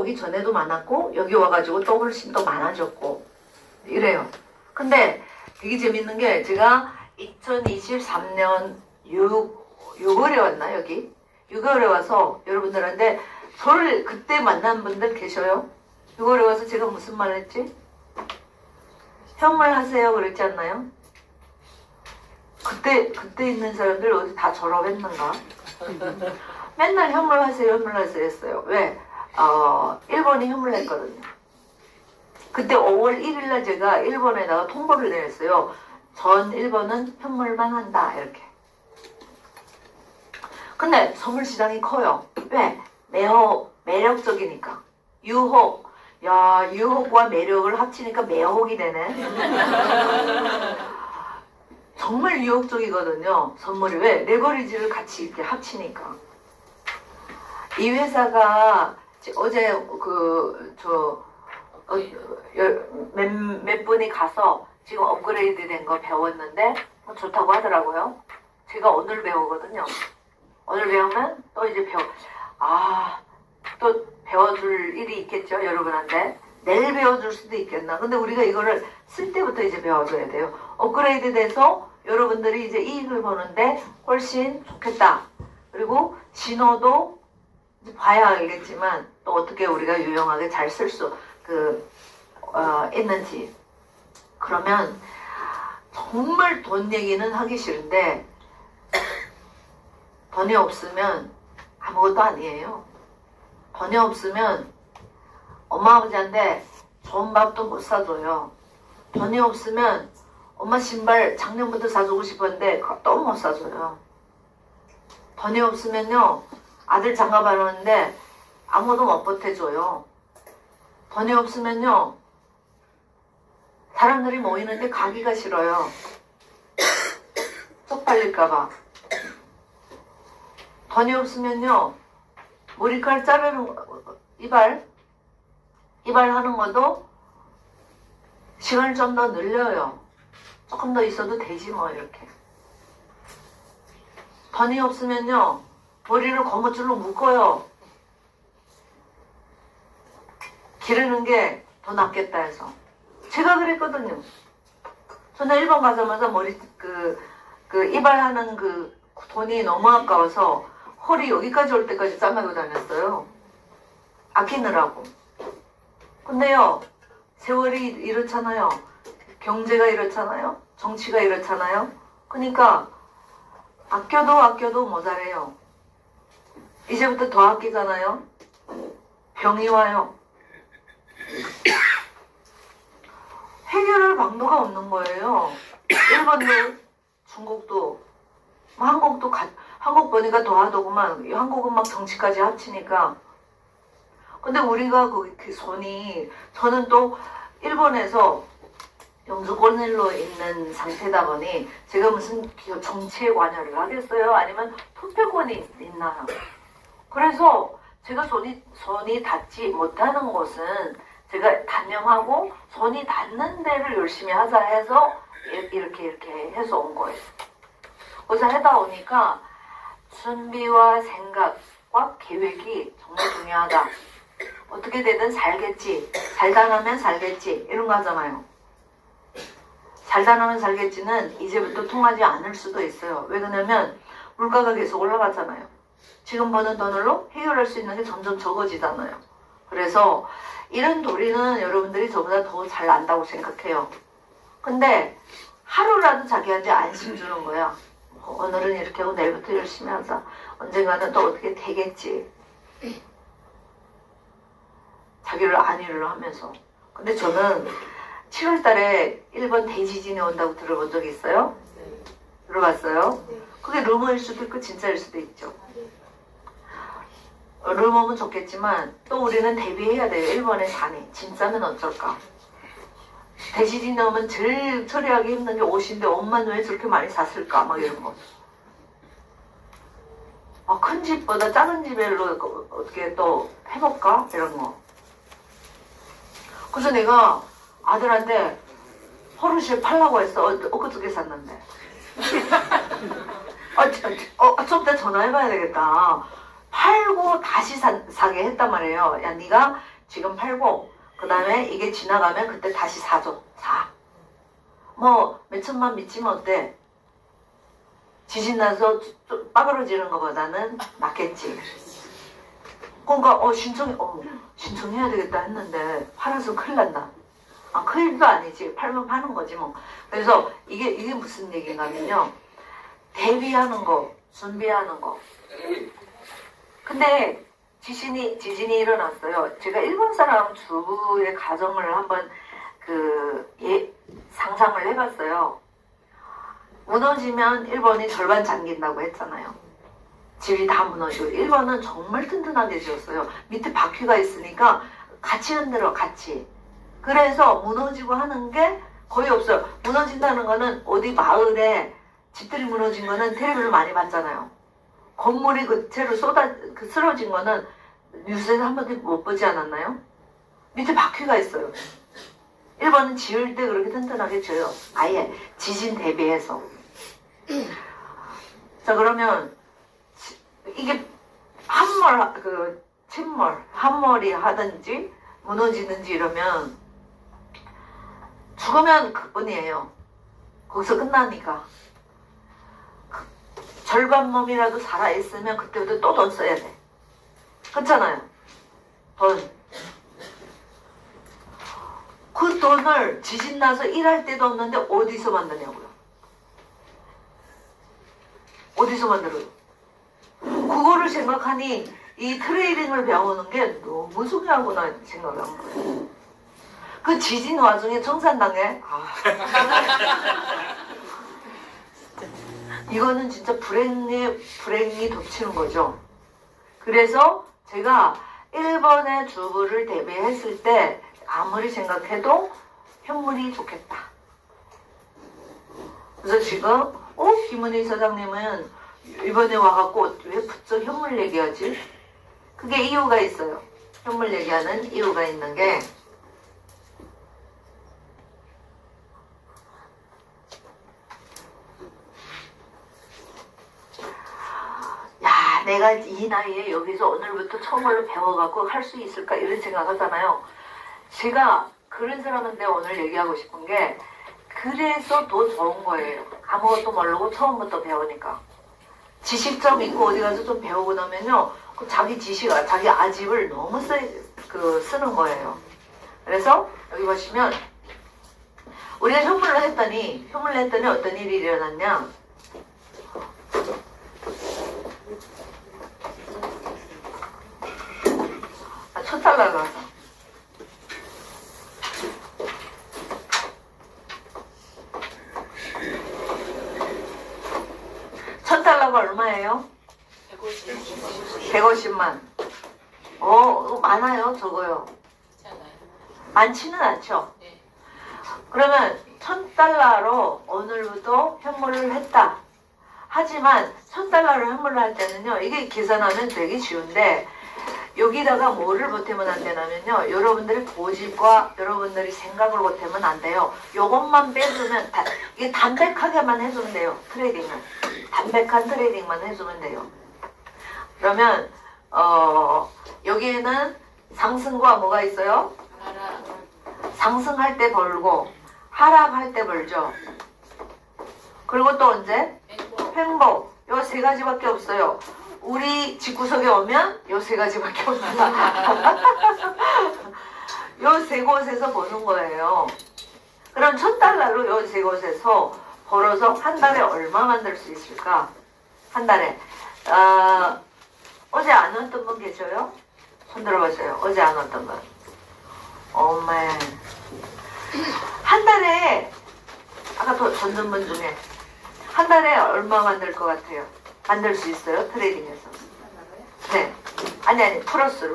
오기 전에도 많았고 여기 와가지고 또 훨씬 더 많아졌고 이래요. 근데 되게 재밌는 게 제가 2023년 6월에 왔나 여기? 6월에 와서 여러분들한테 저를 그때 만난 분들 계셔요? 6월에 와서 제가 무슨 말 했지? 현물하세요 그랬지 않나요? 그때 있는 사람들 어디 다 졸업했는가? 맨날 현물하세요 했어요. 왜? 일본이 현물했거든요. 그때 5월 1일날 제가 일본에다가 통보를 내렸어요. 전 일본은 현물만 한다 이렇게. 근데 선물시장이 커요. 왜? 매력적이니까. 유혹. 야, 유혹과 매력을 합치니까 매혹이 되네. 정말 유혹적이거든요. 선물이. 왜? 레버리지를 같이 이렇게 합치니까. 이 회사가 어제 몇 분이 가서 지금 업그레이드 된 거 배웠는데 좋다고 하더라고요. 제가 오늘 배우거든요. 오늘 배우면 또 이제 또 배워줄 일이 있겠죠, 여러분한테. 내일 배워줄 수도 있겠나. 근데 우리가 이거를 쓸 때부터 이제 배워줘야 돼요. 업그레이드 돼서 여러분들이 이제 이익을 보는데 훨씬 좋겠다. 그리고 신호도 봐야 알겠지만 또 어떻게 우리가 유용하게 잘 쓸 수 있는지. 그러면 정말 돈 얘기는 하기 싫은데 돈이 없으면 아무것도 아니에요. 돈이 없으면 엄마 아버지한테 좋은 밥도 못 사줘요. 돈이 없으면 엄마 신발 작년부터 사주고 싶었는데 또 못 사줘요. 돈이 없으면요 아들 장가 봐놓는데 아무도 못 보태줘요. 돈이 없으면요 사람들이 모이는데 가기가 싫어요. 쪽팔릴까봐. 돈이 없으면요 머리카락 자르는 이발하는 것도 시간을 좀 더 늘려요. 조금 더 있어도 되지 뭐 이렇게. 돈이 없으면요 머리를 고무줄로 묶어요. 기르는 게 더 낫겠다 해서. 제가 그랬거든요. 저는 일본 가자마자 머리 이발하는 돈이 너무 아까워서 허리 여기까지 올 때까지 잘라고 다녔어요. 아끼느라고. 근데요 세월이 이렇잖아요. 경제가 이렇잖아요. 정치가 이렇잖아요. 그러니까 아껴도 모자래요. 이제부터 더 아끼잖아요. 병이 와요. 해결할 방도가 없는 거예요. 일본도 중국도 한국 보니까 더하더구만. 한국은 막 정치까지 합치니까. 근데 우리가 저는 또 일본에서 영주권일로 있는 상태다 보니 제가 무슨 정치에 관여를 하겠어요? 아니면 투표권이 있나요? 그래서 제가 손이 닿지 못하는 곳은 제가 단념하고 손이 닿는 데를 열심히 하자 해서 이렇게 해서 온 거예요. 그래서 하다 오니까 준비와 생각과 계획이 정말 중요하다. 어떻게 되든 살겠지. 살다나면 살겠지. 이런 거 하잖아요. 살다나면 살겠지는 이제부터 통하지 않을 수도 있어요. 왜 그러냐면 물가가 계속 올라가잖아요. 지금 버는 돈으로 해결할 수 있는 게 점점 적어지잖아요. 그래서 이런 도리는 여러분들이 저보다 더 잘 안다고 생각해요. 근데 하루라도 자기한테 안심 주는 거야. 오늘은 이렇게 하고 내일부터 열심히 하자. 언젠가는 또 어떻게 되겠지. 자기를 안위를 하면서. 근데 저는 7월 달에 일본 대지진이 온다고 들어본 적 있어요? 들어봤어요? 그게 루머일 수도 있고 진짜일 수도 있죠. 루머면 좋겠지만 또 우리는 대비해야 돼요. 일본에 사니. 진짜면 어쩔까? 대지진이 오면 제일 처리하기 힘든 게 옷인데 옷만 왜 저렇게 많이 샀을까? 막 이런 거. 큰 집보다 작은 집으로 어떻게 또 해볼까? 이런 거. 그래서 내가 아들한테 포르쉐 팔라고 했어. 엊그저께 샀는데. 좀 이따 전화해봐야 되겠다. 팔고 다시 사게 했단 말이에요. 야, 네가 지금 팔고 그 다음에 이게 지나가면 그때 다시 사줘. 사. 뭐 몇천만 미치면 어때? 지진 나서 빠그러지는 것보다는 낫겠지. 그러니까 신청해야 되겠다 했는데 팔아서 큰일 난다. 아, 큰일도 아니지. 팔면 파는 거지 뭐. 그래서 이게 무슨 얘기인가면요. 대비하는 거, 준비하는 거. 근데 지진이 일어났어요. 제가 일본 사람 주부의 가정을 한번 상상을 해봤어요. 무너지면 일본이 절반 잠긴다고 했잖아요. 집이 다 무너지고. 일본은 정말 튼튼하게 지었어요. 밑에 바퀴가 있으니까 같이 흔들어, 같이. 그래서 무너지고 하는 게 거의 없어요. 무너진다는 거는 어디 마을에 집들이 무너진 거는 텔레비를 많이 봤잖아요. 건물이 그 채로 쓰러진 거는 뉴스에서 한 번도 못 보지 않았나요? 밑에 바퀴가 있어요. 일본은 지을 때 그렇게 튼튼하게 지어요. 아예 지진 대비해서. 자, 그러면 이게 함몰이 하든지 무너지는지 이러면 죽으면 그뿐이에요. 거기서 끝나니까. 절반 몸이라도 살아있으면 그때부터 또 돈 써야 돼. 그렇잖아요. 돈. 그 돈을 지진 나서 일할 때도 없는데 어디서 만드냐고요. 어디서 만들어요? 그거를 생각하니 이 트레이딩을 배우는 게 너무 중요하구나 생각을 한 거예요. 그 지진 와중에 청산당에 이거는 진짜 불행이 덮치는 거죠. 그래서 제가 일본의 주부를 대비했을 때 아무리 생각해도 현물이 좋겠다. 그래서 지금 김은희 사장님은 이번에 와갖고 왜 부쩍 현물 얘기하지? 그게 이유가 있어요. 현물 얘기하는 이유가 있는 게 내가 이 나이에 여기서 오늘부터 처음으로 배워갖고 할 수 있을까 이런 생각 하잖아요. 제가 그런 사람한테 오늘 얘기하고 싶은 게 그래서 더 좋은 거예요. 아무것도 모르고 처음부터 배우니까. 지식 좀 있고 어디 가서 좀 배우고 나면요. 그 자기 자기 아집을 너무 쓰는 거예요. 그래서 여기 보시면 우리가 현물을 했더니 어떤 일이 일어났냐. $1,000 나서. $1,000가 얼마예요? 150만. 많아요, 적어요? 많지는 않죠? 그러면 $1,000로 오늘부터 현물을 했다. 하지만 $1,000로 현물을 할 때는요, 이게 계산하면 되게 쉬운데, 여기다가 뭐를 보태면 안 되냐면요. 여러분들의 고집과 여러분들이 생각을 보태면 안 돼요. 요것만 빼주면, 이게 담백하게만 해주면 돼요. 트레이딩을. 담백한 트레이딩만 해주면 돼요. 그러면, 여기에는 상승과 뭐가 있어요? 상승할 때 벌고, 하락할 때 벌죠. 그리고 또 언제? 횡보. 요 세 가지밖에 없어요. 우리 집구석에 오면 요 세 가지밖에 없다. 요 세 곳에서 버는 거예요. 그럼 $1,000로 요 세 곳에서 벌어서 한 달에 얼마 만들 수 있을까? 한 달에. 어제 안 왔던 분 계셔요? 손 들어보세요. 어제 안 왔던 분. 오메. 한 달에, 아까 던진 분 중에, 한 달에 얼마 만들 것 같아요? 만들 수 있어요? 트레이딩에서. 네. 아니, 플러스로.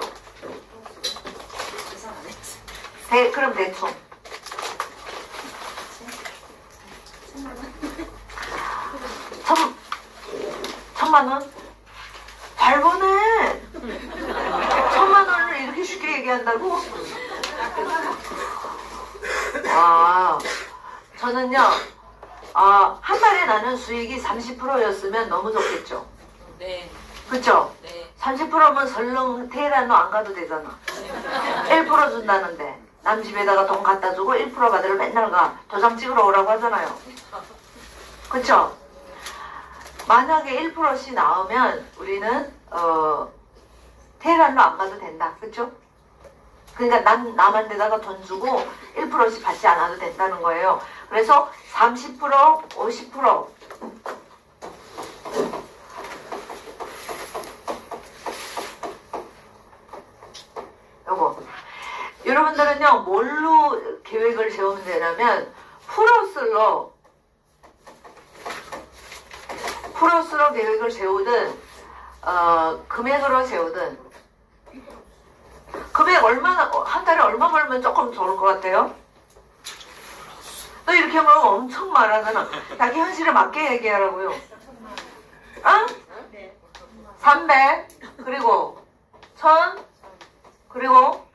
그럼 대충. 1,000만 원? 잘 버네. 1,000만 원을 이렇게 쉽게 얘기한다고? 저는요, 한 달에 나는 수익이 30%였으면 너무 좋겠죠? 네. 그쵸? 네. 30%면 설렁 테헤란로 안 가도 되잖아. 1% 준다는데 남 집에다가 돈 갖다 주고 1% 받으러 맨날 가. 도장 찍으러 오라고 하잖아요. 그쵸? 만약에 1%씩 나오면 우리는 테헤란로 안 가도 된다. 그쵸? 그러니까 남한테다가 돈 주고 1%씩 받지 않아도 된다는 거예요. 그래서 30%, 50% 요거 여러분들은요 뭘로 계획을 세우면 되냐면 플러스로 계획을 세우든 금액으로 세우든 금액 얼마나 한 달에 얼마 벌면 조금 좋을 것 같아요? 너 이렇게 하면 엄청 말하잖아. 자기 현실에 맞게 얘기하라고요. 어? 300 그리고 1000 그리고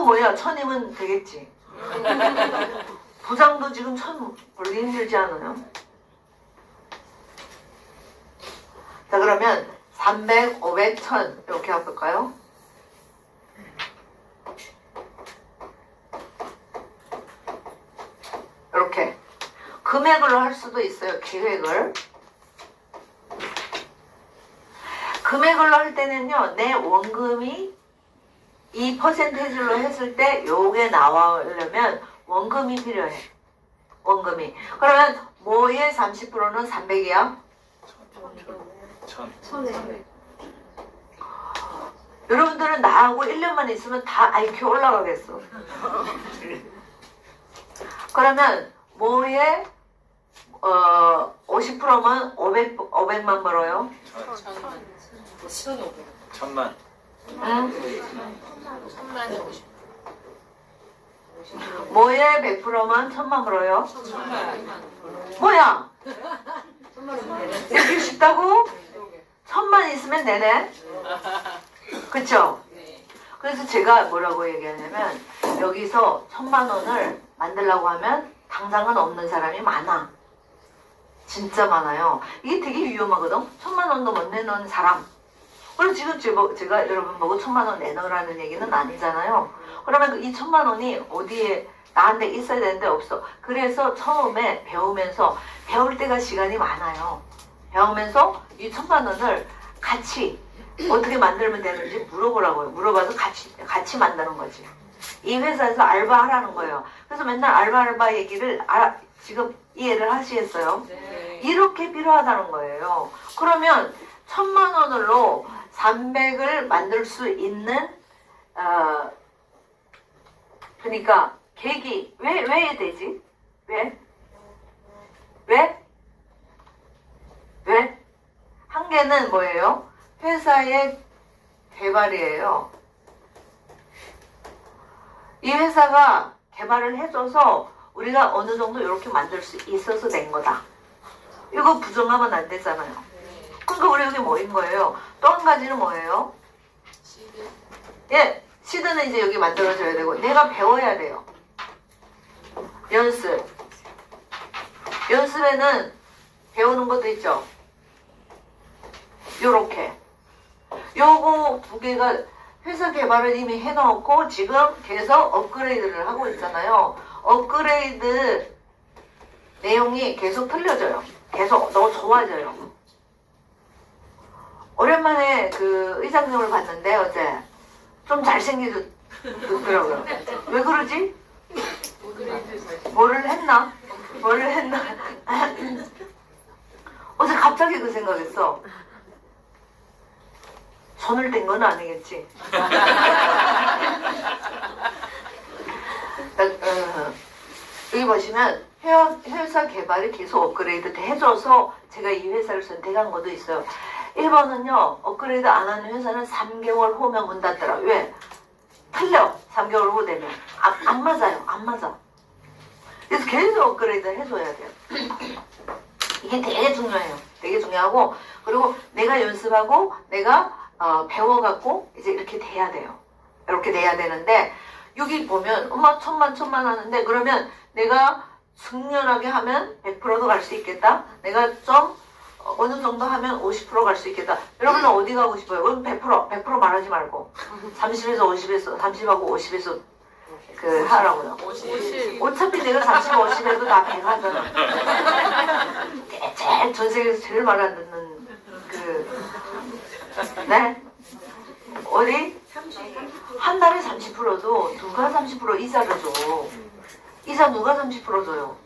뭐야 1000이면 되겠지. 부장도 지금 1000 벌기 힘들지 않아요? 자 그러면 300, 500, 1000 이렇게 해볼까요? 이렇게 금액으로 할 수도 있어요. 계획을 금액으로 할 때는요 내 원금이 이 퍼센테이지로 했을 때 요게 나오려면 원금이 필요해. 원금이 그러면 뭐의 30%는 300이야? 1000. 여러분들은 나하고 1년만 있으면 다 IQ 올라가겠어. 그러면 뭐에 50%면 500만 벌어요? 1000만. 응? 1000만에 50. 뭐에 100%면 1000만 벌어요? 뭐야? 이렇게 쉽다고? 1000만 있으면 되네? 그쵸? 그래서 제가 뭐라고 얘기하냐면 여기서 1000만 원을 만들려고 하면 당장은 없는 사람이 많아. 진짜 많아요. 이게 되게 위험하거든. 1000만 원도 못 내놓은 사람. 그리고 지금 제가 여러분 보고 1000만 원 내놓으라는 얘기는 아니잖아요. 그러면 이 1000만 원이 어디에 나한테 있어야 되는데 없어. 그래서 처음에 배우면서 배울 때가 시간이 많아요. 배우면서 이 1000만 원을 같이 어떻게 만들면 되는지 물어보라고요. 물어봐서 같이 만드는 거지. 이 회사에서 알바하라는 거예요. 그래서 맨날 알바 얘기를 지금 이해를 하시겠어요? 네. 이렇게 필요하다는 거예요. 그러면 1000만 원으로 300을 만들 수 있는 그러니까 계기 왜 해야 되지? 왜? 한 개는 뭐예요? 회사의 개발이에요. 이 회사가 개발을 해줘서 우리가 어느 정도 이렇게 만들 수 있어서 된 거다. 이거 부정하면 안 되잖아요. 그러니까 우리 여기 뭐인 거예요? 또 한 가지는 뭐예요? 예, 시드는 이제 여기 만들어져야 되고 내가 배워야 돼요. 연습에는 배우는 것도 있죠. 요렇게 요거 두 개가 회사 개발을 이미 해놓고 지금 계속 업그레이드를 하고 있잖아요. 업그레이드 내용이 계속 틀려져요. 계속 더 좋아져요. 오랜만에 그 의장님을 봤는데 어제 좀 잘생기더라고요. 왜 그러지? 뭐를 했나? 어제 갑자기 그 생각했어. 손을 댄 건 아니겠지. 여기 보시면 회사 개발이 계속 업그레이드 해줘서 제가 이 회사를 선택한 것도 있어요. 1번은요 업그레이드 안 하는 회사는 3개월 후면 문 닫더라. 왜? 틀려. 3개월 후 되면 안 맞아요. 안 맞아. 그래서 계속 업그레이드 해줘야 돼요. 이게 되게 중요해요. 되게 중요하고 그리고 내가 연습하고 내가 배워갖고 이제 이렇게 돼야 돼요. 이렇게 돼야 되는데 여기 보면 엄마 천만 하는데 그러면 내가 숙련하게 하면 100%도 갈 수 있겠다. 내가 좀 어느 정도 하면 50% 갈 수 있겠다. 여러분은 어디 가고 싶어요? 그럼 100% 말하지 말고 30에서 50에서 30하고 50에서 그 하라고요. 50. 어차피 내가 30, 50에도 다 100 하잖아. 제일 전 세계에서 제일 말 안 듣는 네? 어디? 한 달에 30%도 누가 30% 이자를 줘? 이자 누가 30% 줘요?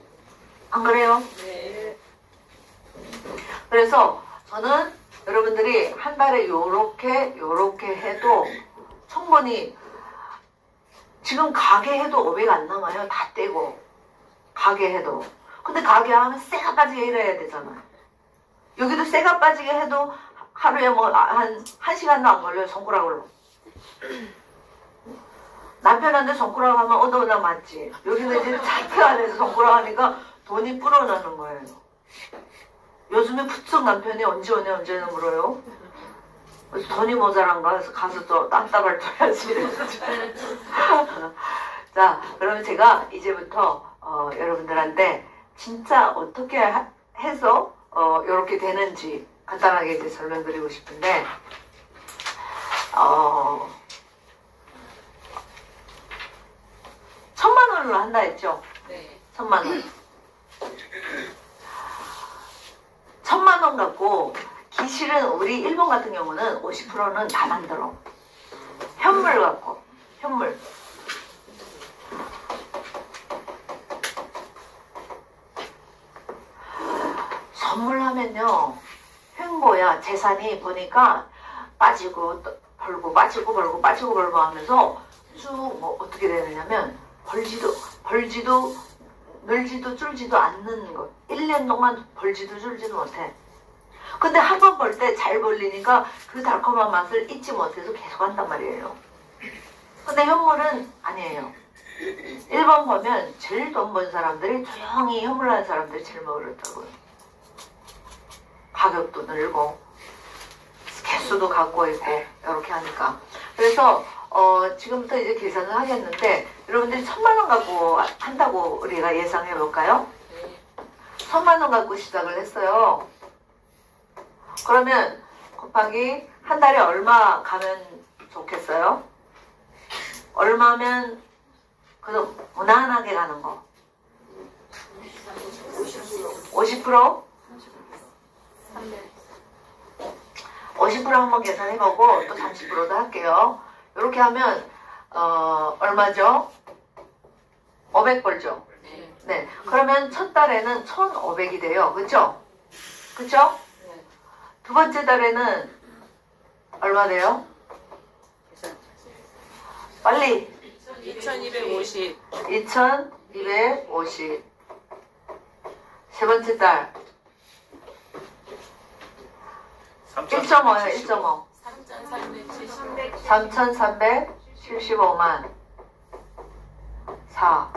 안 그래요? 네. 그래서 저는 여러분들이 한 달에 요렇게 해도 충분히 지금 가게 해도 500 안 남아요. 다 떼고 가게 해도. 근데 가게 하면 쇠가 빠지게 일해야 되잖아요. 여기도 쇠가 빠지게 해도 하루에 뭐 한 1시간도 안 걸려요. 손가락으로. 남편한테 손가락 하면 얻어오다 맞지. 여기는 이제 자퇴 안에서 손가락 하니까 돈이 불어나는 거예요. 요즘에 부쩍 남편이 언제 오냐 물어요. 그래서 돈이 모자란가 해서 가서 또 땅따발 떠야지. 자, 그러면 제가 이제부터 여러분들한테 진짜 어떻게 해서 이렇게 되는지 간단하게 이제 설명드리고 싶은데 1,000,000원으로 한다 했죠? 네. 1,000,000원. 1,000,000원 갖고 기실은 우리 일본 같은 경우는 50%는 다 만들어. 현물 갖고 현물. 선물하면요 횡보야 재산이 보니까 빠지고 벌고 빠지고 벌고 빠지고 벌고 하면서 쭉 뭐 어떻게 되느냐면 벌지도 늘지도 줄지도 않는 것. 1년 동안 벌지도 줄지도 못해. 근데 한 번 벌 때 잘 벌리니까 그 달콤한 맛을 잊지 못해서 계속 한단 말이에요. 근데 현물은 아니에요. 1번 보면 제일 돈 번 사람들이 조용히 현물하는 사람들이 제일 먹으렸다고요. 가격도 늘고 개수도 갖고 있고 이렇게 하니까. 그래서 지금부터 이제 계산을 하겠는데 여러분들이 1,000,000원 갖고 한다고 우리가 예상해 볼까요? 1,000,000원 갖고 시작을 했어요. 그러면 곱하기 한 달에 얼마 가면 좋겠어요? 얼마면 그래도 무난하게 가는 거? 50%? 50% 한번 계산해보고 또 30%도 할게요. 이렇게 하면 얼마죠? 500 벌죠? 네. 그러면 첫 달에는 1,500이 돼요. 그쵸? 그쵸? 두 번째 달에는 얼마 돼요? 빨리. 2,250. 2,250. 세 번째 달. 1.5요, 1.5. 3,375만. 4.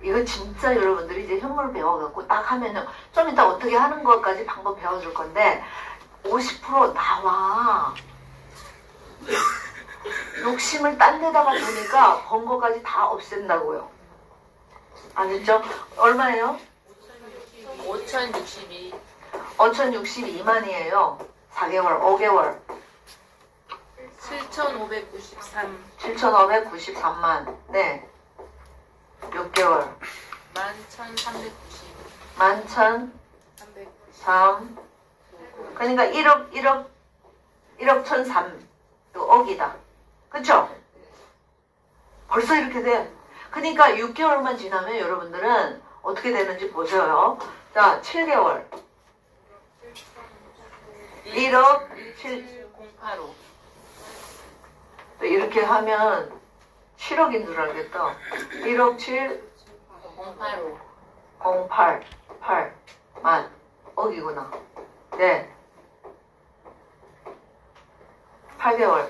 이거 진짜 여러분들이 이제 현물 배워갖고 딱 하면은 좀 이따 어떻게 하는 것까지 방법 배워줄 건데 50% 나와. 욕심을 딴 데다가 두니까 번 거까지 다 없앤다고요. 아셨죠? 얼마예요? 5,062. 5,062만이에요. 4개월, 5개월. 7,593. 7,593만. 네. 6개월. 11,390. 11,003. 그러니까 1억 1,003. 억이다. 그쵸? 벌써 이렇게 돼. 그러니까 6개월만 지나면 여러분들은 어떻게 되는지 보셔요. 자, 7개월. 1억 7085. 또 이렇게 하면 7억인 줄 알겠다. 1억 7 085. 088만 억이구나. 네. 8개월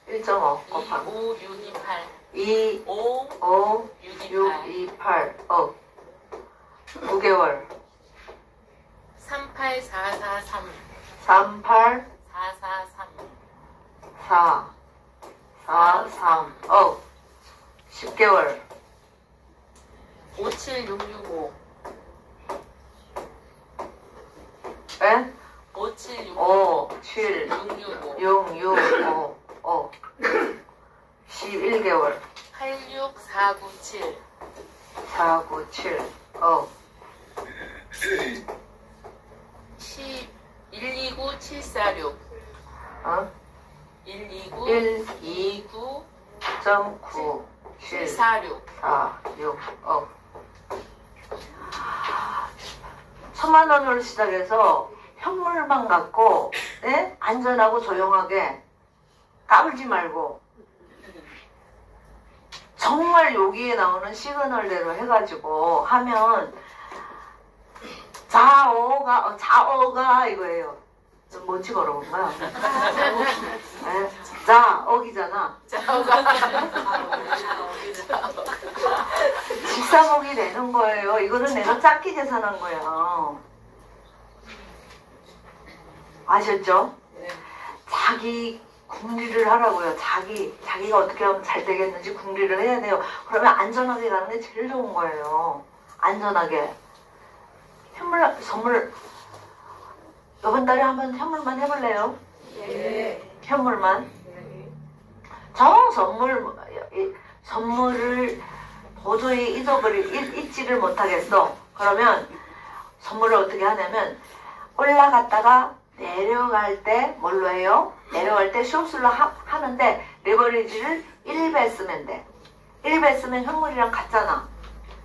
1.5 곱하기 5628. 2 5 5 628. 6 2 8 억. 9개월 38443. 38 443. 4 4 3 억. 10개월 57665. 에? 네? 5765 5, 7, 665 6, 6, 5, 11개월. 86497 4, 9, 7, 129746 129 1, 29 2.9, 7, 746 4, 6, 1,000만 원으로 시작해서 현물만 갖고, 네? 안전하고 조용하게 까불지 말고, 정말 여기에 나오는 시그널대로 해가지고 하면, 자어가 이거예요. 뭔지 걸어본 거야. 네? 자어기잖아. 집사목이 되는 거예요. 이거는 내가 작게 계산한 거예요. 아셨죠? 자기 궁리를 하라고요. 자기가 어떻게 하면 잘 되겠는지 궁리를 해야 돼요. 그러면 안전하게 가는 게 제일 좋은 거예요. 안전하게. 선물, 이번 달에 한번 현물만 해볼래요? 네. 현물만. 선물을 도저히 잊지를 못하겠어. 그러면 선물을 어떻게 하냐면, 올라갔다가 내려갈 때 뭘로 해요? 내려갈 때 숏슬로 하는데 레버리지를 1배 쓰면 돼. 1배 쓰면 현물이랑 같잖아.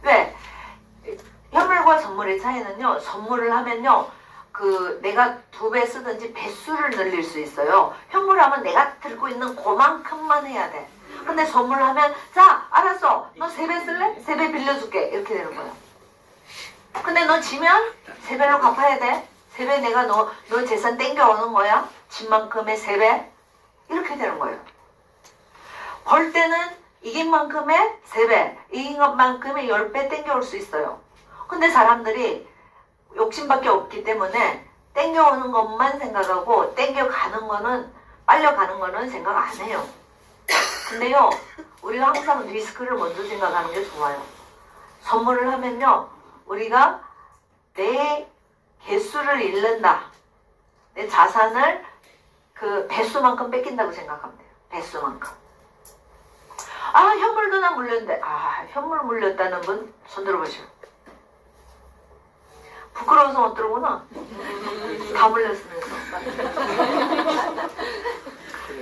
왜? 현물과 선물의 차이는요. 선물을 하면요. 내가 2배 쓰든지 배수를 늘릴 수 있어요. 현물하면 내가 들고 있는 그만큼만 해야 돼. 근데 선물하면 자 알았어. 너 3배 쓸래? 3배 빌려줄게. 이렇게 되는 거야. 근데 너 지면 3배로 갚아야 돼. 3배 내가 너 재산 땡겨오는 거야. 진 만큼의 3배. 이렇게 되는 거예요. 벌 때는 이긴 만큼의 3배, 이긴 것만큼의 10배 땡겨올 수 있어요. 근데 사람들이 욕심밖에 없기 때문에 땡겨오는 것만 생각하고 빨려가는 거는 생각 안 해요. 근데요, 우리가 항상 리스크를 먼저 생각하는 게 좋아요. 선물을 하면요, 우리가 내 개수를 잃는다. 내 자산을 배수만큼 뺏긴다고 생각하면 돼요. 배수만큼. 현물도 나 물렸는데, 현물 물렸다는 분 손 들어보시오. 부끄러워서 못 들어오나? 다 물렸으면서.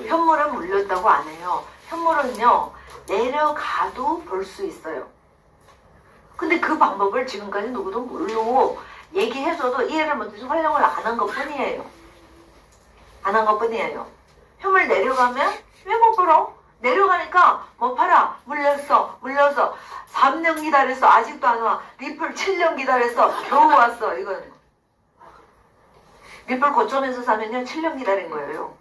현물은 물렸다고 안 해요. 현물은요, 내려가도 볼 수 있어요. 근데 그 방법을 지금까지 누구도 모르고 얘기해줘도 이해를 못해서 활용을 안 한 것 뿐이에요. 안 한 것 뿐이에요. 현물 내려가면 왜 못 벌어? 내려가니까 뭐 팔아. 물렸어. 3년 기다렸어. 아직도 안 와. 리플 7년 기다렸어. 겨우 왔어. 이건 리플 고점에서 사면요 7년 기다린 거예요.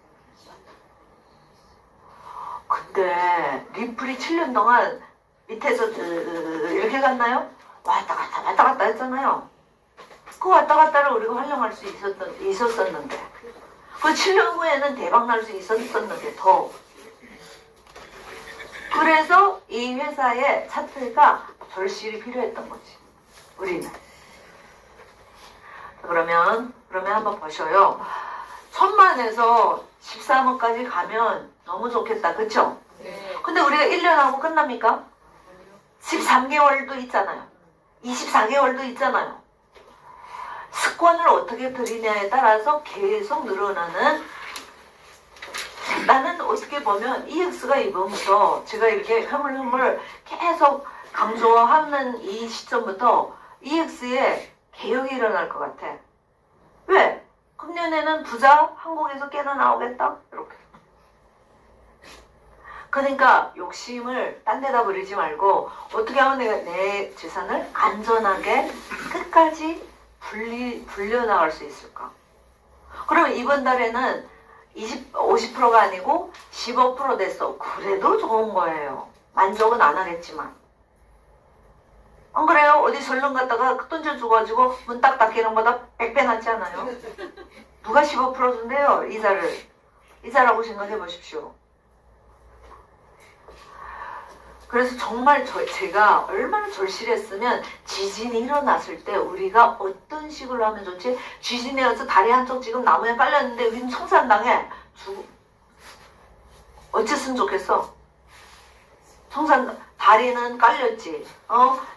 근데 리플이 7년 동안 밑에서 이렇게 갔나요? 왔다 갔다 했잖아요. 그 왔다 갔다를 우리가 활용할 수 있었었는데 그 7년 후에는 대박 날 수 있었었는데 더. 그래서 이 회사의 차트가 절실히 필요했던 거지. 우리는. 그러면 한번 보셔요. 1,000만에서 13억까지 가면 너무 좋겠다. 그쵸? 네. 근데 우리가 1년 하고 끝납니까? 13개월도 있잖아요. 24개월도 있잖아요. 습관을 어떻게 들이냐에 따라서 계속 늘어나는. 나는 어떻게 보면 EX가 이번부터 제가 이렇게 흐물흐물 계속 강조하는 이 시점부터 EX에 개혁이 일어날 것 같아. 왜? 금년에는 부자 한국에서 깨어나오겠다? 이렇게. 그러니까 욕심을 딴 데다 버리지 말고 어떻게 하면 내가 내 재산을 안전하게 끝까지 불려나갈 수 있을까? 그러면 이번 달에는 50%가 아니고 15% 됐어. 그래도 좋은 거예요. 만족은 안 하겠지만. 안 그래요? 어디 설렁 갔다가 던져줘가지고 문 딱 닫히는 거보다 100배 낫지 않아요? 누가 15% 준대요? 이자라고 생각해 보십시오. 그래서 정말 제가 얼마나 절실했으면 지진이 일어났을 때 우리가 어떤 식으로 하면 좋지? 지진이 와서 다리 한쪽 지금 나무에 깔렸는데 우리는 청산당해. 어쨌으면 좋겠어? 다리는 깔렸지.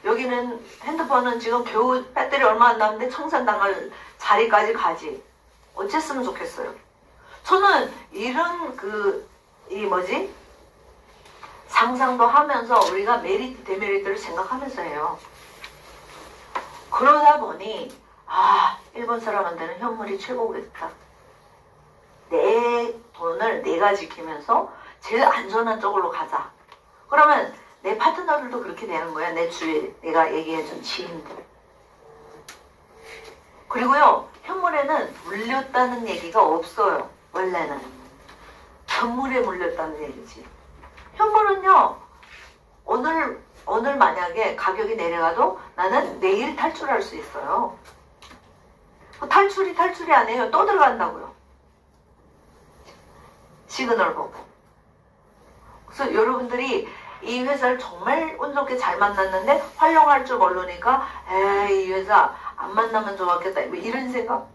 여기는 핸드폰은 지금 겨우 배터리 얼마 안 남는데 청산당할 자리까지 가지. 어쨌으면 좋겠어요? 저는 이런 상상도 하면서 우리가 메리트, 데메리트를 생각하면서 해요. 그러다 보니, 일본 사람한테는 현물이 최고겠다. 내 돈을 내가 지키면서 제일 안전한 쪽으로 가자. 그러면 내 파트너들도 그렇게 되는 거야. 내 주위에 내가 얘기해준 지인들. 그리고요, 현물에는 물렸다는 얘기가 없어요. 원래는. 현물에 물렸다는 얘기지. 현물은요, 오늘 만약에 가격이 내려가도 나는 내일 탈출할 수 있어요. 탈출이 아니에요. 또 들어간다고요. 시그널 보고. 그래서 여러분들이 이 회사를 정말 운 좋게 잘 만났는데 활용할 줄 모르니까 에이, 이 회사 안 만나면 좋았겠다. 뭐 이런 생각?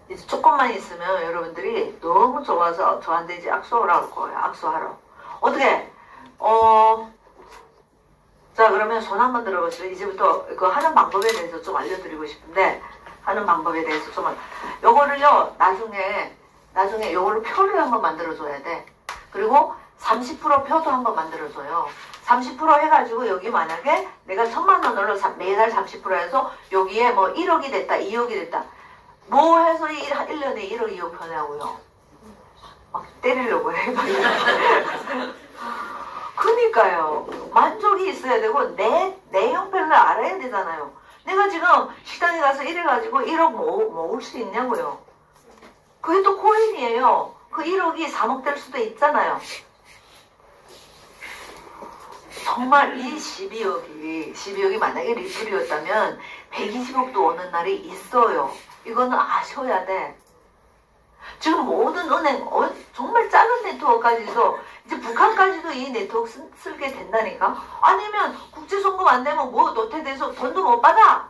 이제 조금만 있으면 여러분들이 너무 좋아서 저한테 이제 악수하러 올 거예요. 악수하러. 어떻게? 자, 그러면 손 한번 들어보세요. 이제부터 그 하는 방법에 대해서 좀 알려드리고 싶은데, 하는 방법에 대해서 좀, 요거를요, 나중에 요거를 표를 한번 만들어줘야 돼. 그리고 30% 표도 한번 만들어줘요. 30% 해가지고 여기 만약에 내가 1,000만 원으로 매달 30% 해서 여기에 뭐 1억이 됐다, 2억이 됐다. 뭐 해서 1년에 1억, 2억 표냐고요. 때리려고 해. 그니까요. 만족이 있어야 되고 내 형편을 알아야 되잖아요. 내가 지금 식당에 가서 이래가지고 1억 모을 수 있냐고요. 그게 또 코인이에요. 그 1억이 3억 될 수도 있잖아요. 정말 이 12억이 만약에 리플이었다면 120억도 오는 날이 있어요. 이거는 아셔야 돼. 지금 모든 은행, 정말 작은 네트워크까지도, 이제 북한까지도 이 네트워크 쓰게 된다니까? 아니면 국제송금 안 되면 뭐 노태돼서 돈도 못 받아?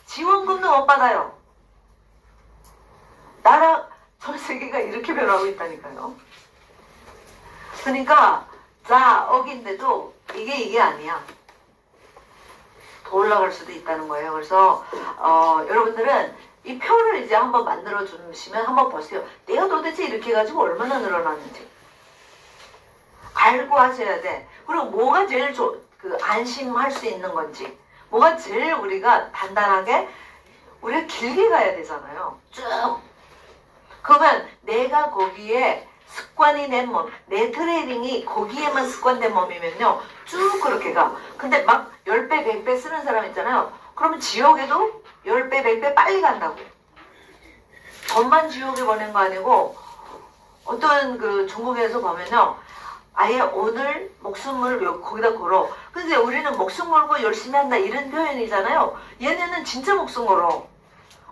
지원금도 못 받아요. 전 세계가 이렇게 변하고 있다니까요. 그러니까, 억인데도 이게 아니야. 더 올라갈 수도 있다는 거예요. 그래서, 여러분들은 이 표를 이제 한번 만들어 주시면 한번 보세요. 내가 도대체 이렇게 해가지고 얼마나 늘어났는지. 알고 하셔야 돼. 그리고 뭐가 제일 안심할 수 있는 건지. 뭐가 제일 우리가 단단하게, 우리가 길게 가야 되잖아요. 쭉. 그러면 내가 거기에 습관이 된 몸, 내 트레이딩이 거기에만 습관된 몸이면요. 쭉 그렇게 가. 근데 막 10배, 100배 쓰는 사람 있잖아요. 그러면 지옥에도 10배, 100배 빨리 간다고. 돈만 지옥에 보낸 거 아니고, 어떤 중국에서 보면요. 아예 오늘 목숨을 거기다 걸어. 근데 우리는 목숨 걸고 열심히 한다 이런 표현이잖아요. 얘네는 진짜 목숨 걸어.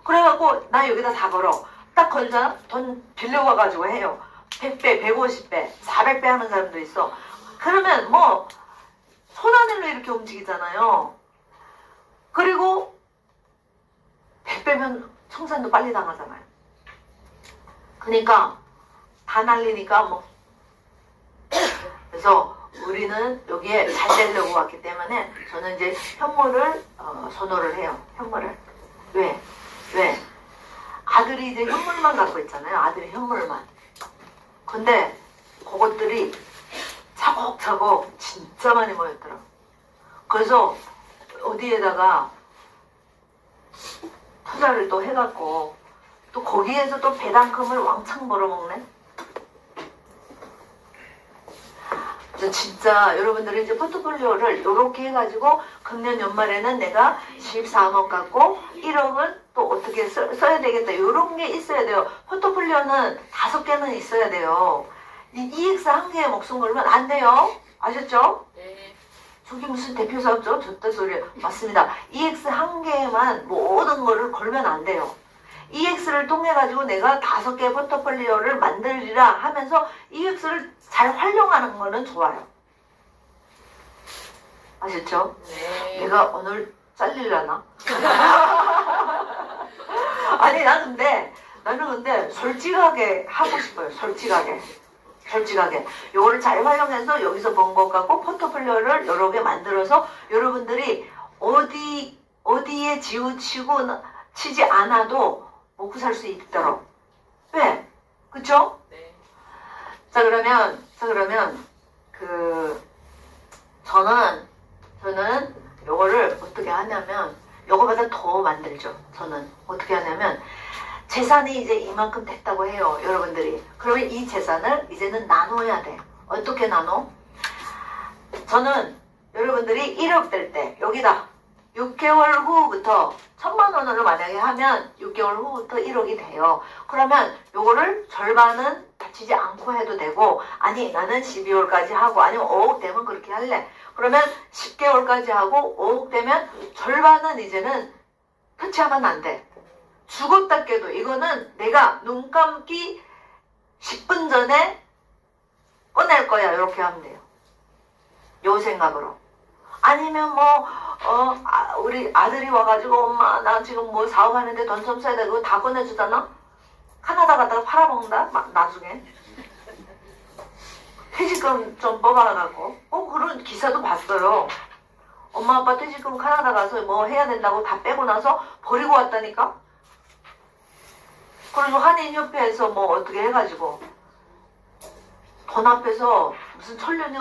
그래갖고 나 여기다 다 걸어. 딱 걸자 돈 빌려와가지고 해요. 100배, 150배, 400배 하는 사람도 있어. 그러면 뭐 손안일로 이렇게 움직이잖아요. 그리고 100배면 청산도 빨리 당하잖아요. 그러니까 다 날리니까 뭐. 그래서 우리는 여기에 잘 되려고 왔기 때문에 저는 이제 현물을 선호를 해요. 현물을. 왜? 아들이 이제 현물만 갖고 있잖아요. 아들이 현물만. 근데 그것들이 차곡차곡 진짜 많이 모였더라고. 그래서 어디에다가 투자를 또 해갖고 또 거기에서 또 배당금을 왕창 벌어먹네. 진짜 여러분들이 이제 포트폴리오를 이렇게 해가지고 금년 연말에는 내가 13억 갖고 1억은 또 어떻게 써야 되겠다. 이런 게 있어야 돼요. 포트폴리오는 5개는 있어야 돼요. 이 EX 한 개에 목숨 걸면 안 돼요. 아셨죠? 네. 저기 무슨 대표 사업죠? 좋다 소리. 맞습니다. EX 한 개에만 모든 거를 걸면 안 돼요. EX를 통해 가지고 내가 5개 포트폴리오를 만들리라 하면서 EX를 잘 활용하는 거는 좋아요. 아셨죠? 네. 내가 오늘 잘릴라나? 아니 나는 근데 솔직하게 하고 싶어요. 솔직하게. 요거를 잘 활용해서 여기서 번 것 갖고 포트폴리오를 여러 개 만들어서 여러분들이 어디에 치지 않아도 먹고 살 수 있도록. 왜? 그쵸? 네. 자 그러면 저는 요거를 어떻게 하냐면 요거보다 더 만들죠. 저는 어떻게 하냐면 재산이 이제 이만큼 됐다고 해요. 여러분들이. 그러면 이 재산을 이제는 나눠야 돼. 어떻게 나눠? 저는 여러분들이 1억 될 때 여기다 6개월 후부터 1,000만 원으로 만약에 하면 6개월 후부터 1억이 돼요. 그러면 요거를 절반은 다치지 않고 해도 되고 아니 나는 12월까지 하고 아니면 5억 되면 그렇게 할래. 그러면 10개월까지 하고 5억 되면 절반은 이제는 터치하면 안 돼. 죽었다 깨도 이거는 내가 눈 감기 10분 전에 꺼낼 거야. 이렇게 하면 돼요. 요 생각으로. 아니면 우리 아들이 와가지고 엄마 나 지금 뭐 사업하는데 돈 좀 써야 돼. 그거 다 꺼내주잖아? 카나다 갔다가 팔아먹는다? 나중에. 퇴직금 좀 뽑아갖고. 그런 기사도 봤어요. 엄마 아빠 퇴직금 카나다 가서 뭐 해야 된다고 다 빼고 나서 버리고 왔다니까? 그리고 한인협회에서 뭐 어떻게 해가지고 돈 앞에서 무슨 천년이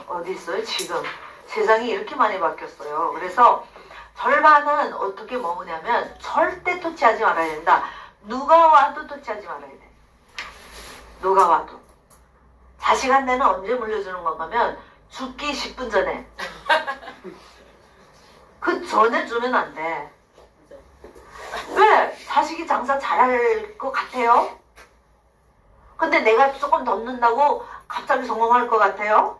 어디 있어요 지금. 세상이 이렇게 많이 바뀌었어요. 그래서 절반은 어떻게 먹으냐면 절대 터치하지 말아야 된다. 누가 와도 터치하지 말아야 돼. 누가 와도. 자식한테는 언제 물려주는 건가면 죽기 10분 전에. 그 전에 주면 안 돼. 왜? 자식이 장사 잘할 것 같아요? 근데 내가 조금 더 넣는다고 갑자기 성공할 것 같아요?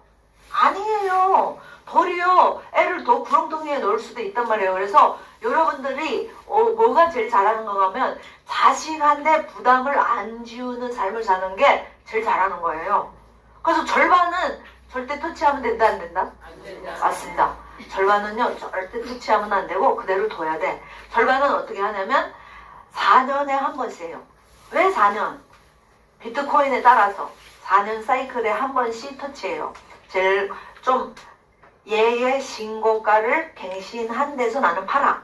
아니에요. 도리어 애를 더 구렁텅이에 넣을 수도 있단 말이에요. 그래서 여러분들이 뭐가 제일 잘하는 거 하면 자식한테 부담을 안 지우는 삶을 사는 게 제일 잘하는 거예요. 그래서 절반은 절대 터치하면 된다 안 된다? 안 된다. 맞습니다. 절반은요 절대 터치하면 안 되고 그대로 둬야 돼. 절반은 어떻게 하냐면 4년에 한 번씩 해요. 왜 4년? 비트코인에 따라서 4년 사이클에 한 번씩 터치해요. 제일 좀 얘의 신고가를 갱신한 데서 나는 팔아.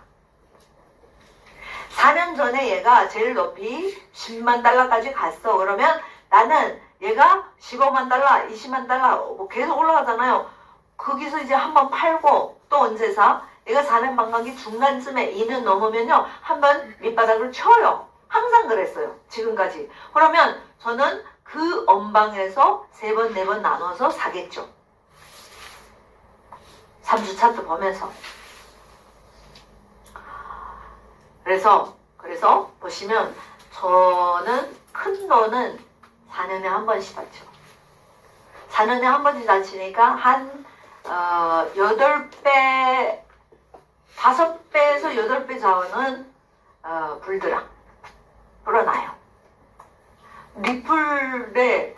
4년 전에 얘가 제일 높이 10만 달러까지 갔어. 그러면 나는 얘가 15만 달러, 20만 달러 뭐 계속 올라가잖아요. 거기서 이제 한번 팔고 또 언제 사? 얘가 4년 반감기 중간쯤에 2년 넘으면요. 한번 밑바닥을 쳐요. 항상 그랬어요. 지금까지. 그러면 저는 그 엄방에서 3번, 4번 나눠서 사겠죠. 3주 차트 보면서. 그래서 보시면 저는 큰 돈은 4년에 한 번씩 다쳐. 4년에 한 번씩 다치니까 한 8배, 5배에서 8배 자원은 불드랑 불어나요. 리플의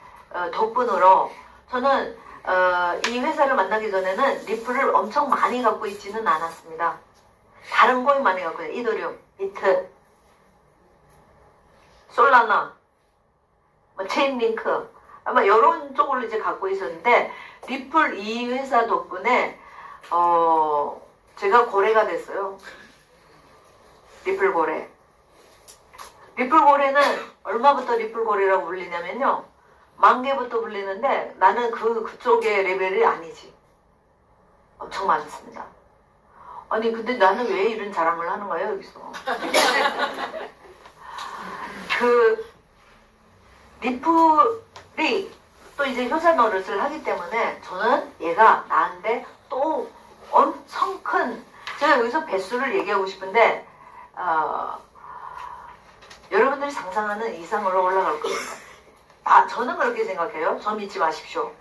덕분으로 저는 이 회사를 만나기 전에는 리플을 엄청 많이 갖고 있지는 않았습니다. 다른 코인 많이 갖고 있어요. 이더리움, 비트, 솔라나, 체인링크 아마 이런 쪽으로 이제 갖고 있었는데 리플 이 회사 덕분에 제가 고래가 됐어요. 리플 고래. 리플 고래는 얼마부터 리플 고래라고 불리냐면요. 10,000개부터 불리는데 나는 그쪽의 레벨이 아니지. 엄청 많습니다. 아니 근데 나는 왜 이런 자랑을 하는 거예요 여기서. 리플이 또 이제 효자 노릇을 하기 때문에 저는 얘가 나한테 또 엄청 큰 제가 여기서 배수를 얘기하고 싶은데 여러분들이 상상하는 이상으로 올라갈 겁니다. 저는 그렇게 생각해요. 저 믿지 마십시오.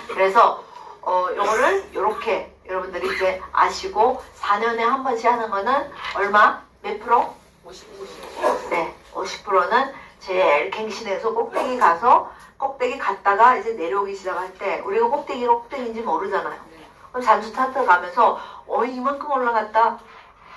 그래서 요거를 요렇게 여러분들이 이제 아시고 4년에 한 번씩 하는 거는 얼마? 몇 프로? 50%. 네, 50%는 제일 갱신해서 꼭대기 가서 꼭대기 갔다가 이제 내려오기 시작할 때 우리가 꼭대기인지 모르잖아요. 그럼 산수 차트 가면서 이만큼 올라갔다.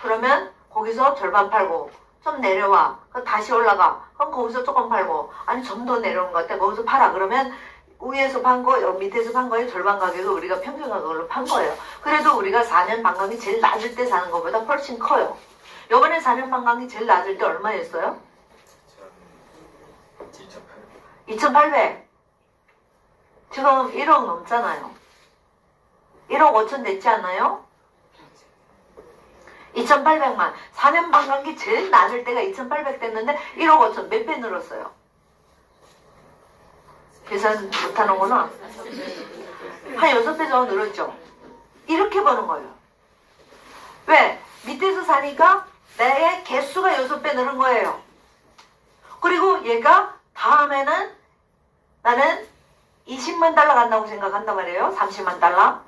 그러면 거기서 절반 팔고 좀 내려와. 그럼 다시 올라가. 그럼 거기서 조금 팔고 아니 좀 더 내려온 것 같아. 거기서 팔아. 그러면 위에서 판 거, 밑에서 판 거에 절반 가격을 우리가 평균 가격으로 판 거예요. 그래도 우리가 4년 반강이 제일 낮을 때 사는 것보다 훨씬 커요. 요번에 4년 반강이 제일 낮을 때 얼마였어요? 2,800. 지금 1억 넘잖아요. 1억 5천 됐지 않나요? 2,800만. 4년 반감기 제일 낮을 때가 2,800 됐는데 1억 5천 몇 배 늘었어요? 계산 못하는구나. 한 6배 정도 늘었죠? 이렇게 보는 거예요. 왜? 밑에서 사니까 내 개수가 6배 늘은 거예요. 그리고 얘가 다음에는 나는 20만 달러 간다고 생각한단 말이에요. 30만 달러.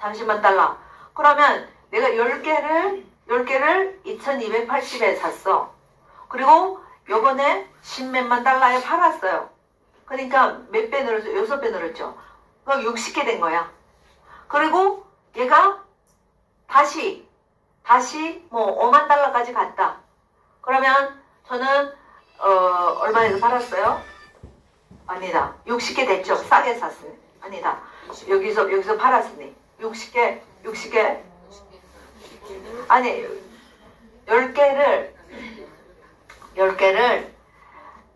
30만 달러. 그러면 내가 10개를 2280에 샀어. 그리고 요번에 10몇만 달러에 팔았어요. 그러니까 몇 배 늘었죠? 6배 늘었죠. 그럼 60개 된 거야. 그리고 얘가 다시 뭐 5만 달러까지 갔다. 그러면 저는 얼마에서 팔았어요? 아니다. 60개 됐죠. 싸게 샀으니. 아니다. 여기서 팔았으니. 60개. 아니, 10개를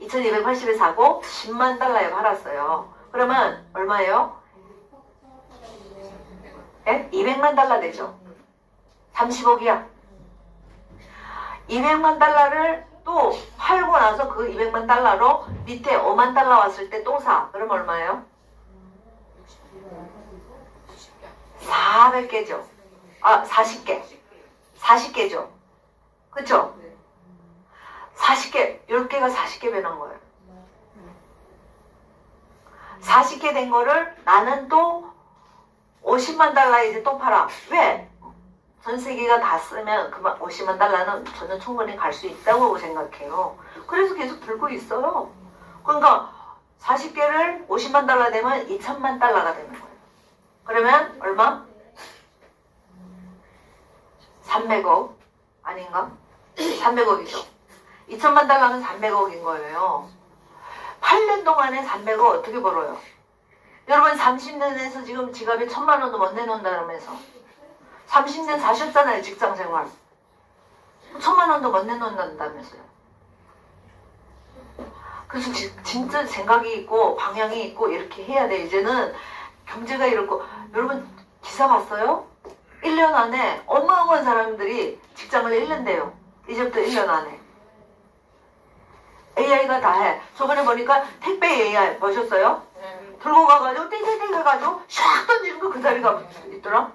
2280에 사고 10만 달러에 팔았어요. 그러면 얼마예요? 예? 200만 달러 되죠. 30억이야. 200만 달러를 또 팔고 나서 그 200만 달러로 밑에 5만 달러 왔을 때 또 사. 그럼 얼마예요? 400개죠. 40개. 40개죠. 그쵸? 40개, 10개가 40개 변한 거예요. 40개 된 거를 나는 또 50만 달러에 이제 또 팔아. 왜? 전 세계가 다 쓰면 그만 50만 달러는 저는 충분히 갈 수 있다고 생각해요. 그래서 계속 들고 있어요. 그러니까 40개를 50만 달러 되면 2천만 달러가 되는 거예요. 그러면 얼마? 300억 아닌가? 300억이죠. 2천만 달러면 300억인 거예요. 8년 동안에 300억 어떻게 벌어요? 여러분 30년에서 지금 지갑에 1,000만 원도 못 내놓는다면서 30년 사셨잖아요. 직장생활 1,000만 원도 못 내놓는다면서요. 그래서 진짜 생각이 있고 방향이 있고 이렇게 해야 돼. 이제는 경제가 이렇고. 여러분 기사 봤어요? 1년 안에 어마어마한 사람들이 직장을 잃는데요. 이제부터 1년 안에 AI가 다 해. 저번에 보니까 택배 AI 보셨어요? 들고 가가지고 띵띵띵 해가지고 샥 던지는 거 그 자리가 있더라.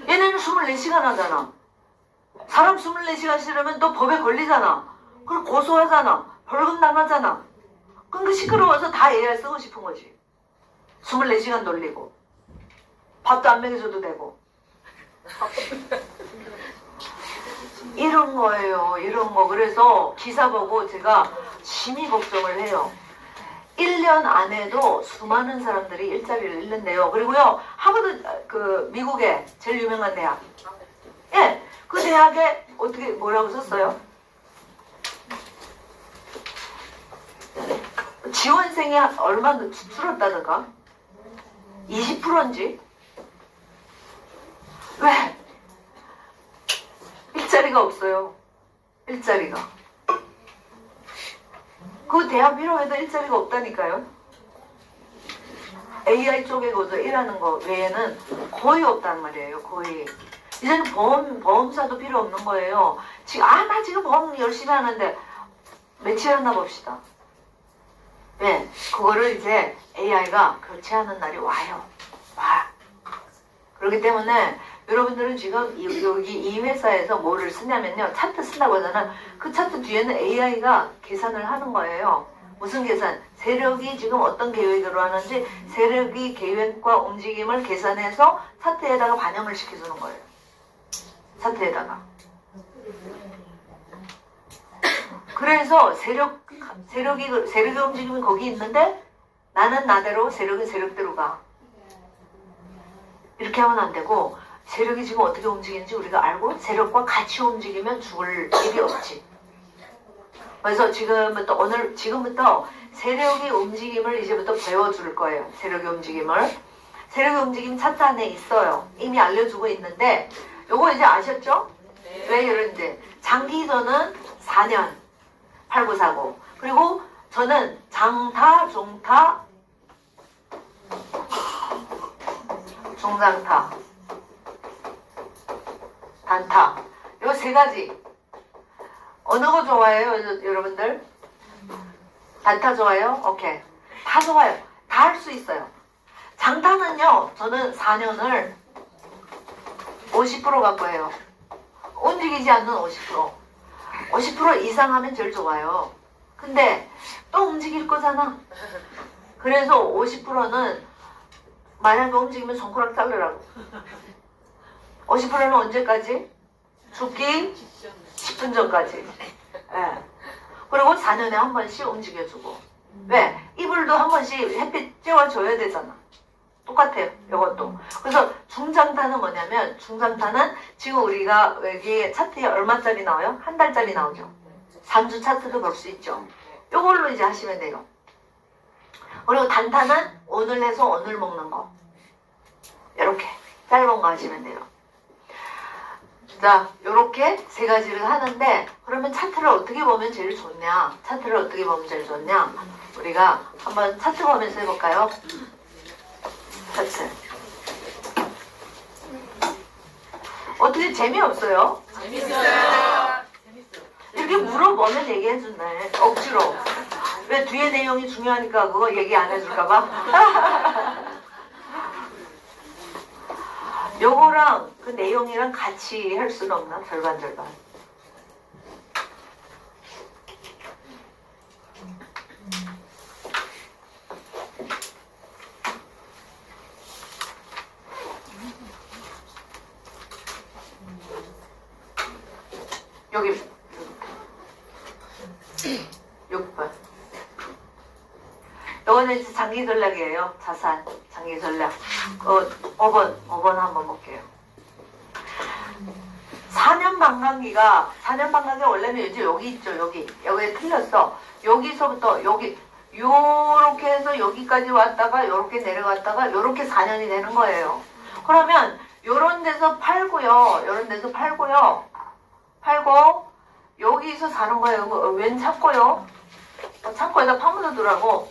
얘네는 24시간 하잖아. 사람 24시간 싫으면 또 법에 걸리잖아. 그럼 고소하잖아. 벌금 나가잖아. 그러니까 시끄러워서 다 AI 쓰고 싶은 거지. 24시간 돌리고 밥도 안 먹여줘도 되고 이런 거예요. 이런 거. 그래서 기사 보고 제가 심히 걱정을 해요. 1년 안에도 수많은 사람들이 일자리를 잃는데요. 그리고요, 하버드, 미국의 제일 유명한 대학. 예, 그 대학에 어떻게, 뭐라고 썼어요? 지원생이 얼마 줄었다든가? 20%인지? 왜? 일자리가 없어요. 일자리가. 그 대학 필요해도 일자리가 없다니까요. AI 쪽에 거기서 일하는 거 외에는 거의 없단 말이에요. 거의. 이제는 보험사도 필요 없는 거예요. 지금, 나 지금 보험 열심히 하는데 며칠 하나 봅시다. 네, 그거를 이제 AI가 교체하는 날이 와요. 와. 그렇기 때문에 여러분들은 지금 여기 이 회사에서 뭐를 쓰냐면요. 차트 쓴다고 하잖아. 그 차트 뒤에는 AI가 계산을 하는 거예요. 무슨 계산? 세력이 지금 어떤 계획으로 하는지 세력이 계획과 움직임을 계산해서 차트에다가 반영을 시켜주는 거예요. 차트에다가. 그래서 세력의 움직임이 거기 있는데 나는 나대로 세력은 세력대로 가. 이렇게 하면 안 되고 세력이 지금 어떻게 움직이는지 우리가 알고 세력과 같이 움직이면 죽을 일이 없지. 그래서 지금부터 세력의 움직임을 이제부터 배워줄 거예요. 세력의 움직임을. 세력의 움직임 차트 안에 있어요. 이미 알려주고 있는데 요거 이제 아셨죠? 네. 왜 이런지. 장기전은 4년 8940. 그리고 저는 장타, 중타, 중장타, 단타. 요 세 가지. 어느 거 좋아해요, 여러분들? 단타 좋아해요? 오케이. 다 좋아요. 다 할 수 있어요. 장타는요, 저는 4년을 50% 갖고 해요. 움직이지 않는 50%. 50% 이상 하면 제일 좋아요. 근데 또 움직일 거잖아. 그래서 50%는 만약에 움직이면 손가락 자르라고. 50%는 언제까지? 죽기 10분 전까지. 예. 그리고 4년에 한 번씩 움직여주고. 왜? 이불도 한 번씩 햇빛 쬐어줘야 되잖아. 똑같아요. 이것도. 그래서 중장타는 뭐냐면 중장타는 지금 우리가 여기 차트에 얼마짜리 나와요? 한 달짜리 나오죠. 3주 차트도 볼 수 있죠. 이걸로 이제 하시면 돼요. 그리고 단타는 오늘 해서 오늘 먹는 거. 이렇게 짧은 거 하시면 돼요. 자, 요렇게 세 가지를 하는데 그러면 차트를 어떻게 보면 제일 좋냐? 차트를 어떻게 보면 제일 좋냐? 우리가 한번 차트 보면서 해볼까요? 차트. 어떻게 재미없어요? 재밌어요. 이렇게 물어보면 얘기해준네. 억지로. 왜 뒤에 내용이 중요하니까 그거 얘기 안 해줄까봐? 요거랑 그 내용이랑 같이 할 수는 없나? 절반절반. 여기 6번. 요거는 이제 장기 전략이에요. 자산, 장기 전략. 5번 한번 볼게요. 4년 반감기 원래는 이제 여기 있죠. 여기에 틀렸어. 여기서부터 요렇게 해서 여기까지 왔다가 요렇게 내려갔다가 요렇게 4년이 되는 거예요. 그러면 요런 데서 팔고 여기서 사는 거예요. 웬 창고요? 창고에다 파묻어두라고.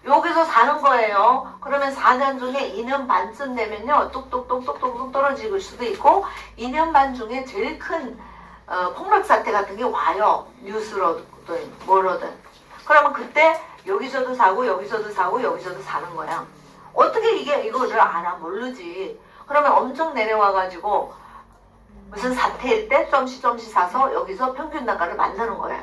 여기서 사는 거예요. 그러면 4년 중에 2년 반쯤 되면요. 뚝뚝뚝뚝뚝 떨어질 수도 있고 2년 반 중에 제일 큰 폭락사태 같은 게 와요. 뉴스로든 뭐로든. 그러면 그때 여기서도 사고 여기서도 사고 여기서도 사는 거야. 어떻게 이거를 알아? 모르지. 그러면 엄청 내려와가지고 무슨 사태일 때 좀씩 사서 여기서 평균 단가를 만드는 거야.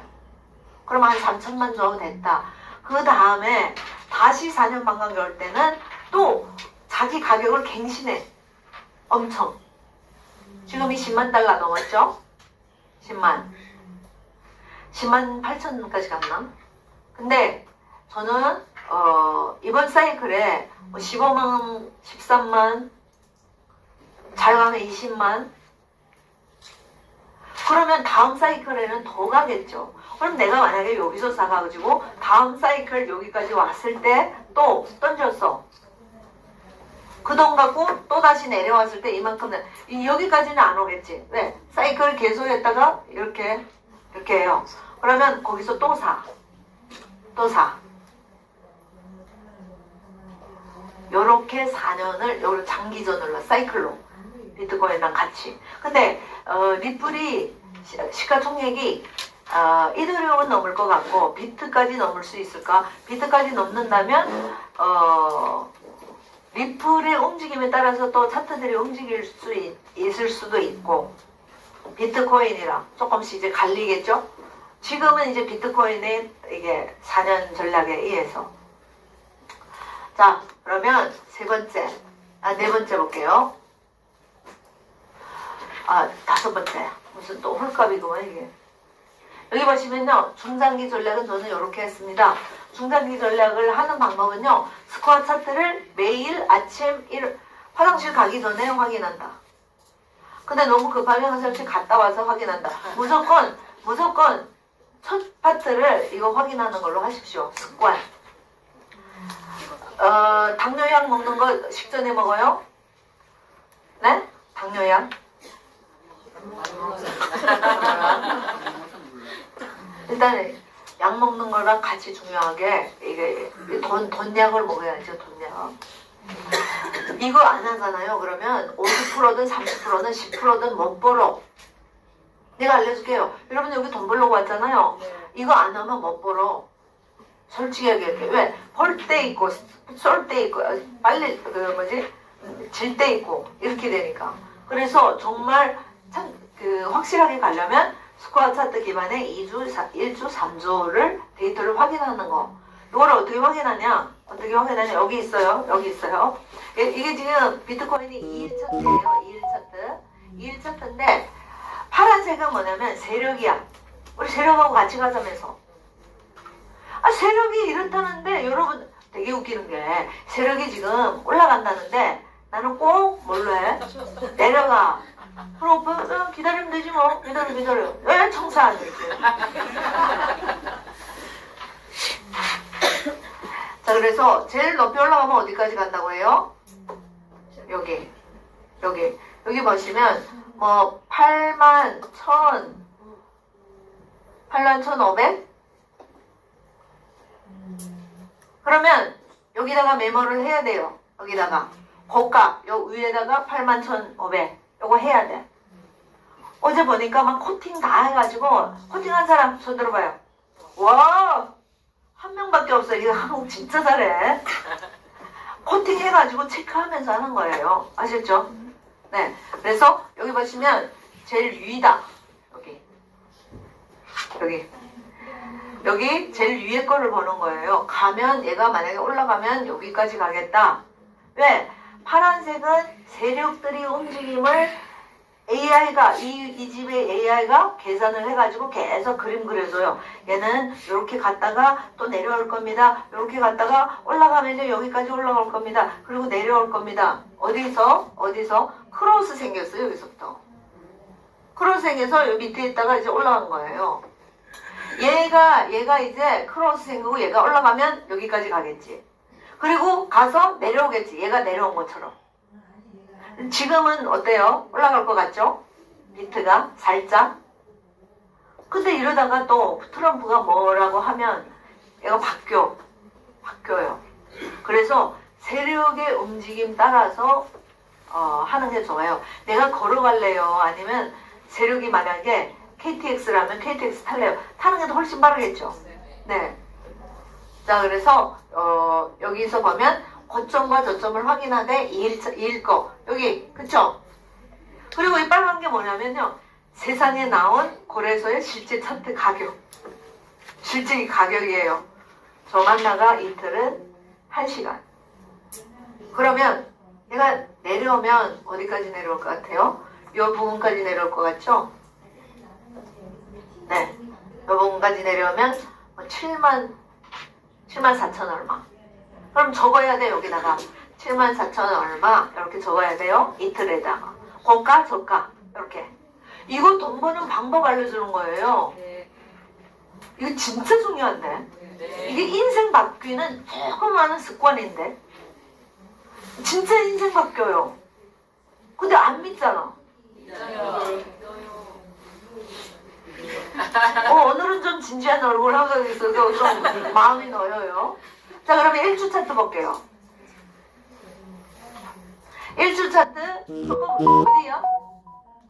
그럼 한 3천만 정도 됐다. 그 다음에 다시 4년 반감기 올 때는 또 자기 가격을 갱신해. 엄청. 지금이 10만 달러 넘었죠? 10만 8천까지 갔나? 근데 저는 이번 사이클에 15만, 13만, 잘 가면 20만. 그러면 다음 사이클에는 더 가겠죠. 그럼 내가 만약에 여기서 사가지고 다음 사이클 여기까지 왔을 때 또 던졌어. 그 돈 갖고 또 다시 내려왔을 때 이만큼은 여기까지는 안 오겠지. 왜? 사이클 계속 했다가 이렇게 해요. 그러면 거기서 또 사. 요렇게 4년을 요런 장기전으로 사이클로 비트코인이랑 같이. 근데 리플이 시가총액이 이더리움은 넘을 것 같고 비트까지 넘을 수 있을까? 비트까지 넘는다면 리플의 움직임에 따라서 또 차트들이 움직일 수 있을 수도 있고 비트코인이랑 조금씩 이제 갈리겠죠? 지금은 이제 비트코인의 이게 4년 전략에 의해서. 자, 그러면 네 번째 볼게요. 다섯 번째. 무슨 또 홀값이구만 이게. 여기 보시면요. 중장기 전략은 저는 이렇게 했습니다. 중장기 전략을 하는 방법은요. 스코어 차트를 매일 아침 화장실 가기 전에 확인한다. 근데 너무 급하게 화장실 갔다 와서 확인한다. 무조건 첫 파트를 이거 확인하는 걸로 하십시오. 습관. 당뇨약 먹는 거 식전에 먹어요? 네? 당뇨약? 일단 약 먹는 거랑 같이 중요하게 이게 돈약을 먹어야죠. 돈약. 이거 안 하잖아요. 그러면 50%든 30%든 10%든 못 벌어. 내가 알려줄게요. 여러분 여기 돈 벌려고 왔잖아요. 이거 안 하면 못 벌어. 솔직히 얘기할게. 왜? 벌 때 있고 쏠 때 있고 빨리 질 때 있고 이렇게 되니까. 그래서 정말 참 확실하게 가려면 스코어 차트 기반의 1주 3주를 데이터를 확인하는 거. 이걸 어떻게 확인하냐? 여기 있어요. 이게 지금 비트코인이 2일 차트예요. 2일 차트. 2일 차트인데 파란색은 뭐냐면 세력이야. 우리 세력하고 같이 가자면서. 세력이 이렇다는데 여러분 되게 웃기는 게 세력이 지금 올라간다는데 나는 꼭 뭘로 해? 내려가. 그럼 오빠 기다리면 되지 뭐. 기다려. 왜 청사 안 이렇게. 자, 그래서 제일 높이 올라가면 어디까지 간다고 해요? 여기 보시면 뭐 81,500? 그러면 여기다가 메모를 해야 돼요. 여기다가 고가 요 위에다가 81,500 요거 해야 돼. 어제 보니까 막 코팅 다 해가지고 코팅한 사람 손 들어봐요. 와, 한 명밖에 없어. 이거 한국 진짜 잘해. 코팅 해가지고 체크하면서 하는 거예요. 아셨죠? 네. 그래서 여기 보시면 제일 위다. 여기 제일 위에 거를 보는 거예요. 가면 얘가 만약에 올라가면 여기까지 가겠다. 왜? 파란색은 세력들이 움직임을 AI가 이 집의 AI가 계산을 해가지고 계속 그림 그려줘요. 얘는 이렇게 갔다가 또 내려올 겁니다. 이렇게 갔다가 올라가면요 여기까지 올라올 겁니다. 그리고 내려올 겁니다. 어디서 크로스 생겼어요. 여기서부터 크로스 생겨서 여기 밑에 있다가 이제 올라간 거예요. 얘가 이제 크로스 생기고 얘가 올라가면 여기까지 가겠지. 그리고 가서 내려오겠지. 얘가 내려온 것처럼. 지금은 어때요? 올라갈 것 같죠? 비트가 살짝. 근데 이러다가 또 트럼프가 뭐라고 하면 얘가 바뀌어요. 그래서 세력의 움직임 따라서 하는 게 좋아요. 내가 걸어갈래요? 아니면 세력이 만약에 KTX라면 KTX 탈래요? 타는 게 더 훨씬 빠르겠죠? 네. 자, 그래서 여기서 보면 고점과 저점을 확인하되 2일 거 여기 그쵸? 그리고 이 빨간 게 뭐냐면요, 세상에 나온 거래소의 실제 차트 가격, 실제 가격이에요. 저만 나가 이틀은 1시간. 그러면 얘가 내려오면 어디까지 내려올 것 같아요? 이 부분까지 내려올 것 같죠? 네, 이 부분까지 내려오면 74,000 얼마. 그럼 적어야 돼. 여기다가 74,000 얼마 이렇게 적어야 돼요. 이틀에다가 고가 저가 이렇게. 이거 돈 버는 방법 알려주는 거예요. 이거 진짜 중요한데. 이게 인생 바뀌는 조금 많은 습관인데 진짜 인생 바뀌어요. 근데 안 믿잖아. 오늘은 좀 진지한 얼굴 하고 있어서 좀 마음이 놓여요. 자, 그러면 1주 차트 볼게요. 1주 차트 어디야?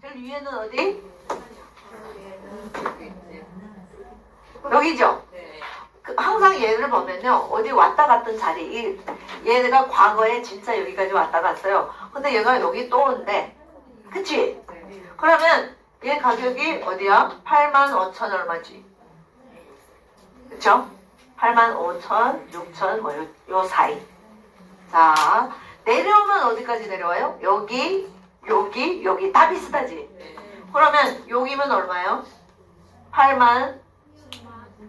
제일 위에는 어디? 여기죠? 항상 얘를 보면요, 어디 왔다 갔던 자리, 얘가 과거에 진짜 여기까지 왔다 갔어요. 근데 얘가 여기 또 온대. 그치? 그러면 얘 가격이 어디야? 85,000 얼마지? 그쵸? 85,000, 6,000 뭐 요 사이. 자, 내려오면 어디까지 내려와요? 여기 다 비슷하지? 그러면 여기면 얼마예요?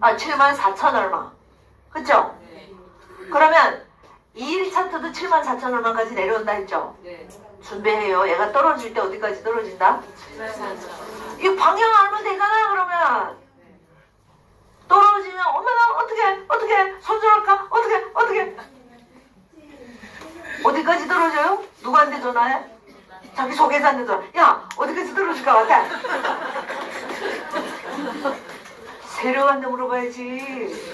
74,000 얼마. 그쵸? 그러면 2일 차트도 74,000 얼마까지 내려온다 했죠? 네. 준비해요. 얘가 떨어질 때 어디까지 떨어진다? 74,000. 이 방향 알면 되잖아. 그러면 떨어지면 어머나 어떻게 손절할까? 어떻게 어디까지 떨어져요? 누구한테 전화해? 자기 소개자한테 전화. 야 어디까지 떨어질 것 같아? 세력한테 물어봐야지.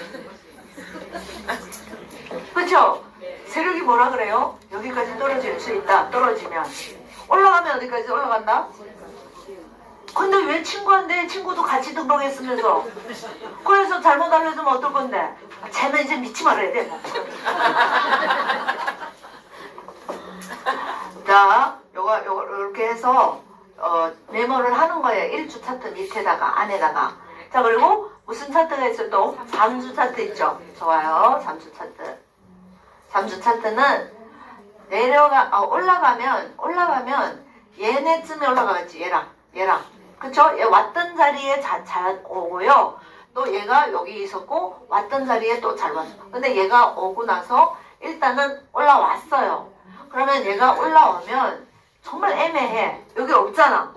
그렇죠? 세력이 뭐라 그래요? 여기까지 떨어질 수 있다. 떨어지면 올라가면 어디까지 올라간다? 근데 왜 친구한테 친구도 같이 등록했으면서 그래서 잘못 알려주면 어떨 건데? 쟤는 이제 믿지 말아야 돼. 자, 요거 이렇게 해서 메모를 하는 거예요. 1주 차트 밑에다가 안에다가. 자, 그리고 무슨 차트가 있어 또? 3주 차트 있죠. 좋아요. 3주 차트. 3주 차트는 올라가면 얘네쯤에 올라가겠지. 얘랑. 그쵸? 얘 왔던 자리에 잘 오고요. 또 얘가 여기 있었고 왔던 자리에 또 잘 왔어. 근데 얘가 오고 나서 일단은 올라왔어요. 그러면 얘가 올라오면 정말 애매해. 여기 없잖아.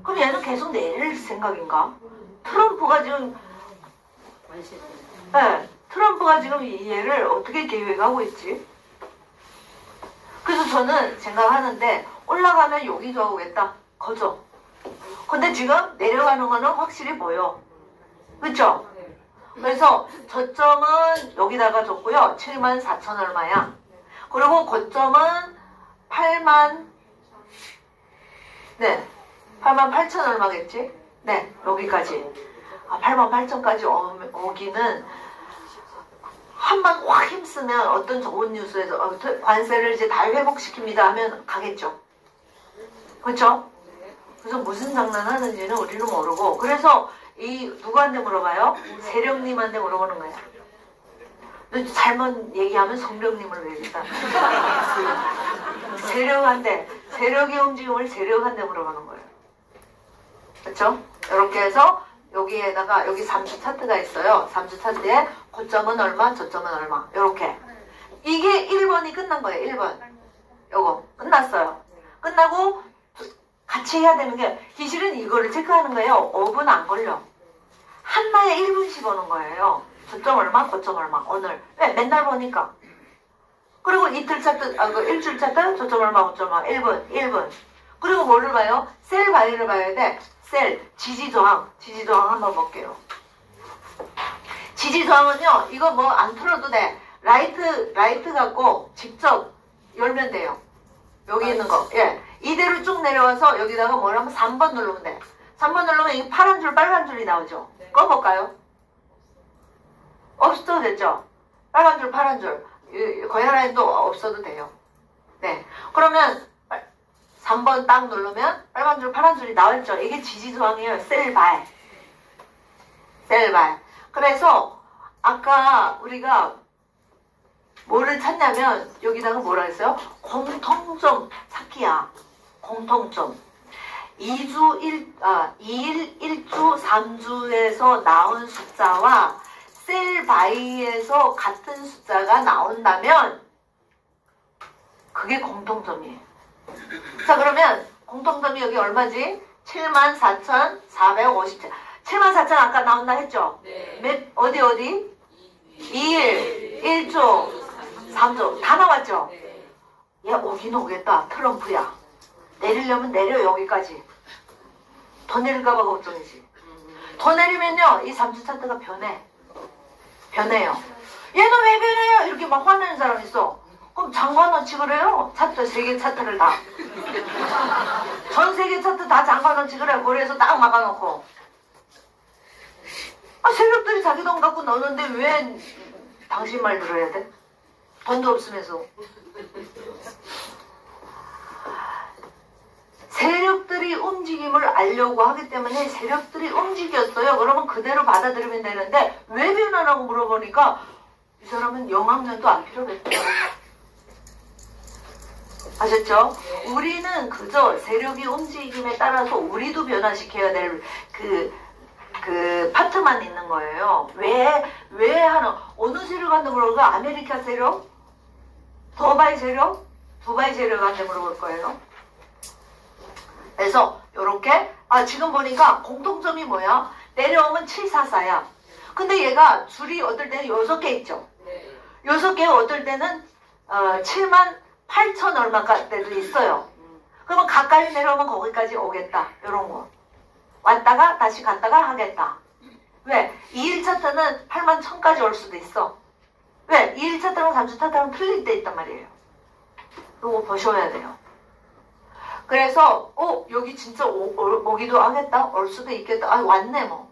그럼 얘는 계속 내릴 생각인가? 트럼프가 지금 트럼프가 지금 얘를 어떻게 계획하고 있지? 그래서 저는 생각하는데 올라가면 여기 좋아오겠다. 거죠. 근데 지금 내려가는 거는 확실히 보여. 그쵸? 그래서 저점은 여기다가 줬고요. 74,000 얼마야. 그리고 고점은 88,000 얼마겠지? 네, 여기까지. 88,000까지 오기는 한번 확 힘쓰면 어떤 좋은 뉴스에서 관세를 이제 다 회복시킵니다 하면 가겠죠. 그렇죠? 그래서 무슨 장난 하는지는 우리는 모르고 그래서 누구한테 물어봐요? 세령님한테 물어보는 거야. 너 잘못 얘기하면 성령님을 외우겠다. 세력의 움직임을 세력한테 물어보는 거예요. 그렇죠? 이렇게 해서 여기에다가 여기 3주 차트가 있어요. 3주 차트에 고점은 얼마, 저점은 얼마. 이렇게. 이게 1번이 끝난 거예요. 1번. 요거 끝났어요. 끝나고 같이 해야 되는 게 기실은 이거를 체크하는 거예요. 5분 안 걸려. 한나에 1분씩 오는 거예요. 저점 얼마, 고점 얼마. 오늘. 왜? 맨날 보니까. 그리고 이틀 차트, 일주일 차트, 저점 얼마, 고점 얼마. 1분. 그리고 뭐를 봐요? 셀 바이를 봐야 돼. 셀, 지지저항 한번 볼게요. 지지저항은요, 이거 뭐 안 틀어도 돼. 라이트 갖고 직접 열면 돼요. 여기 있는 거. 예. 이대로 쭉 내려와서 여기다가 뭘 하면 3번 누르면 돼. 3번 누르면 이 파란 줄, 빨간 줄이 나오죠. 꺼볼까요? 없어도 됐죠? 빨간 줄, 파란 줄. 거야 라인도 없어도 돼요. 네. 그러면 3번 딱 누르면 빨간 줄, 파란 줄이 나왔죠. 이게 지지저항이에요. 셀발. 그래서 아까 우리가 뭐를 찾냐면 여기다가 뭐라 했어요? 공통점 찾기야. 공통점. 2일, 1주, 3주에서 나온 숫자와 셀바이에서 같은 숫자가 나온다면 그게 공통점이에요. 자, 그러면 공통점이 여기 얼마지? 74,457. 74,000 아까 나온다 했죠? 네. 어디? 2일, 1주, 3주. 다 나왔죠? 네. 얘 오긴 오겠다. 트럼프야. 내리려면 내려 여기까지. 더 내릴까봐 걱정이지. 더 내리면요. 이 3주 차트가 변해요. 얘는 왜 변해요? 이렇게 막 화내는 사람 있어. 그럼 장관어치 그래요? 차트, 세계 차트를 다. 전 세계 차트 다 장관어치 그래. 그래서 딱 막아놓고. 세력들이 자기 돈 갖고 넣는데 왜 당신 말 들어야 돼? 돈도 없으면서. 세력들이 움직임을 알려고 하기 때문에 세력들이 움직였어요. 그러면 그대로 받아들이면 되는데 왜 변하라고 물어보니까 이 사람은 영학년도 안 필요했대요. 아셨죠? 우리는 그저 세력이 움직임에 따라서 우리도 변화시켜야 될 그 파트만 있는 거예요. 왜 하는, 어느 세력한테 물어보니까 아메리카 세력? 더바이 재료? 두바이 재료가 한테 물어볼 거예요. 그래서 요렇게 지금 보니까 공통점이 뭐야? 내려오면 744야. 근데 얘가 줄이 어떨 때는 6개 있죠. 6개 어떨 때는 7만 8천 얼마까 때도 있어요. 그러면 가까이 내려오면 거기까지 오겠다. 요런 거. 왔다가 다시 갔다가 하겠다. 왜? 2일 차트는 8만 1000까지 올 수도 있어. 왜? 2일 차트랑 3주 차트랑 틀릴 때 있단 말이에요. 이거 보셔야 돼요. 그래서 여기 진짜 오기도 하겠다. 올 수도 있겠다. 왔네 뭐.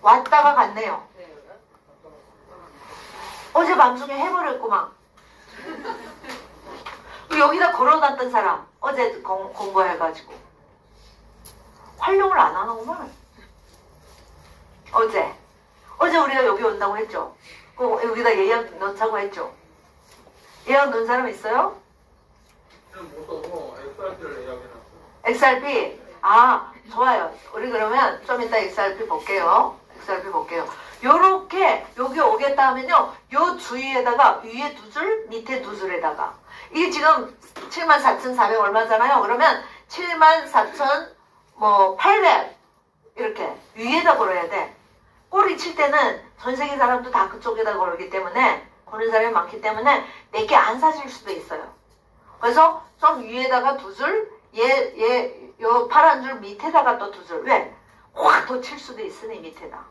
왔다가 갔네요. 어제 밤중에 해버렸구만. 여기다 걸어놨던 사람 어제 공부해가지고 활용을 안 하는구만. 어제 우리가 여기 온다고 했죠. 여기다 예약 넣자고 했죠. 예약 넣은 사람 있어요? 못 오고 XRP를 예약해놨어요. XRP? 좋아요. 우리 그러면 좀 이따 XRP 볼게요. 요렇게 여기 오겠다 하면요, 요 주위에다가 위에 2줄 밑에 2줄에다가 이게 지금 74,400 얼마잖아요. 그러면 74,800 이렇게 위에다 걸어야 돼. 꼬리 칠 때는 전 세계 사람도 다 그쪽에다 걸기 때문에, 거는 사람이 많기 때문에 내게 안 사질 수도 있어요. 그래서 좀 위에다가 2줄, 요 파란 줄 밑에다가 또 2줄. 왜? 확 더 칠 수도 있으니 밑에다.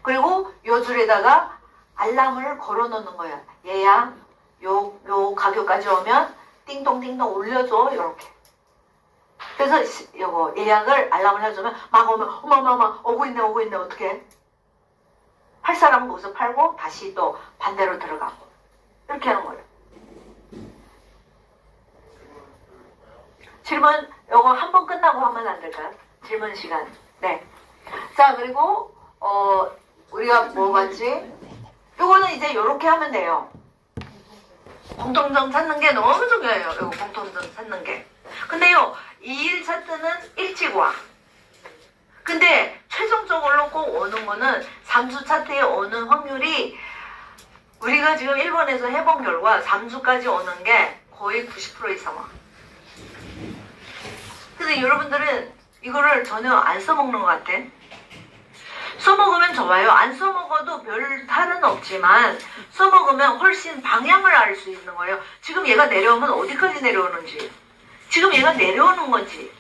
그리고 요 줄에다가 알람을 걸어 놓는 거야. 얘야, 요 가격까지 오면 띵동띵동 울려줘. 요렇게. 그래서 요거 예약을 알람을 해주면 막 오면 어마어마 오고 있네 어떡해. 팔 사람은 거기서 팔고 다시 또 반대로 들어가고 이렇게 하는 거예요. 질문 요거 한 번 끝나고 하면 안 될까요? 질문 시간. 네. 자, 그리고 우리가 뭐 봤지? 요거는 이제 요렇게 하면 돼요. 공통점 찾는 게 너무 중요해요. 요거 공통점 찾는 게. 근데요, 2일 차트는 일찍 와. 근데 최종적으로 꼭 오는 거는 3주 차트에 오는 확률이, 우리가 지금 일본에서 해본 결과 3주까지 오는 게 거의 90% 이상 와. 근데 여러분들은 이거를 전혀 안 써먹는 것 같아. 써먹으면 좋아요. 안 써먹어도 별 탈은 없지만 써먹으면 훨씬 방향을 알 수 있는 거예요. 지금 얘가 내려오면 어디까지 내려오는지, 지금 얘가 내려오는 건지,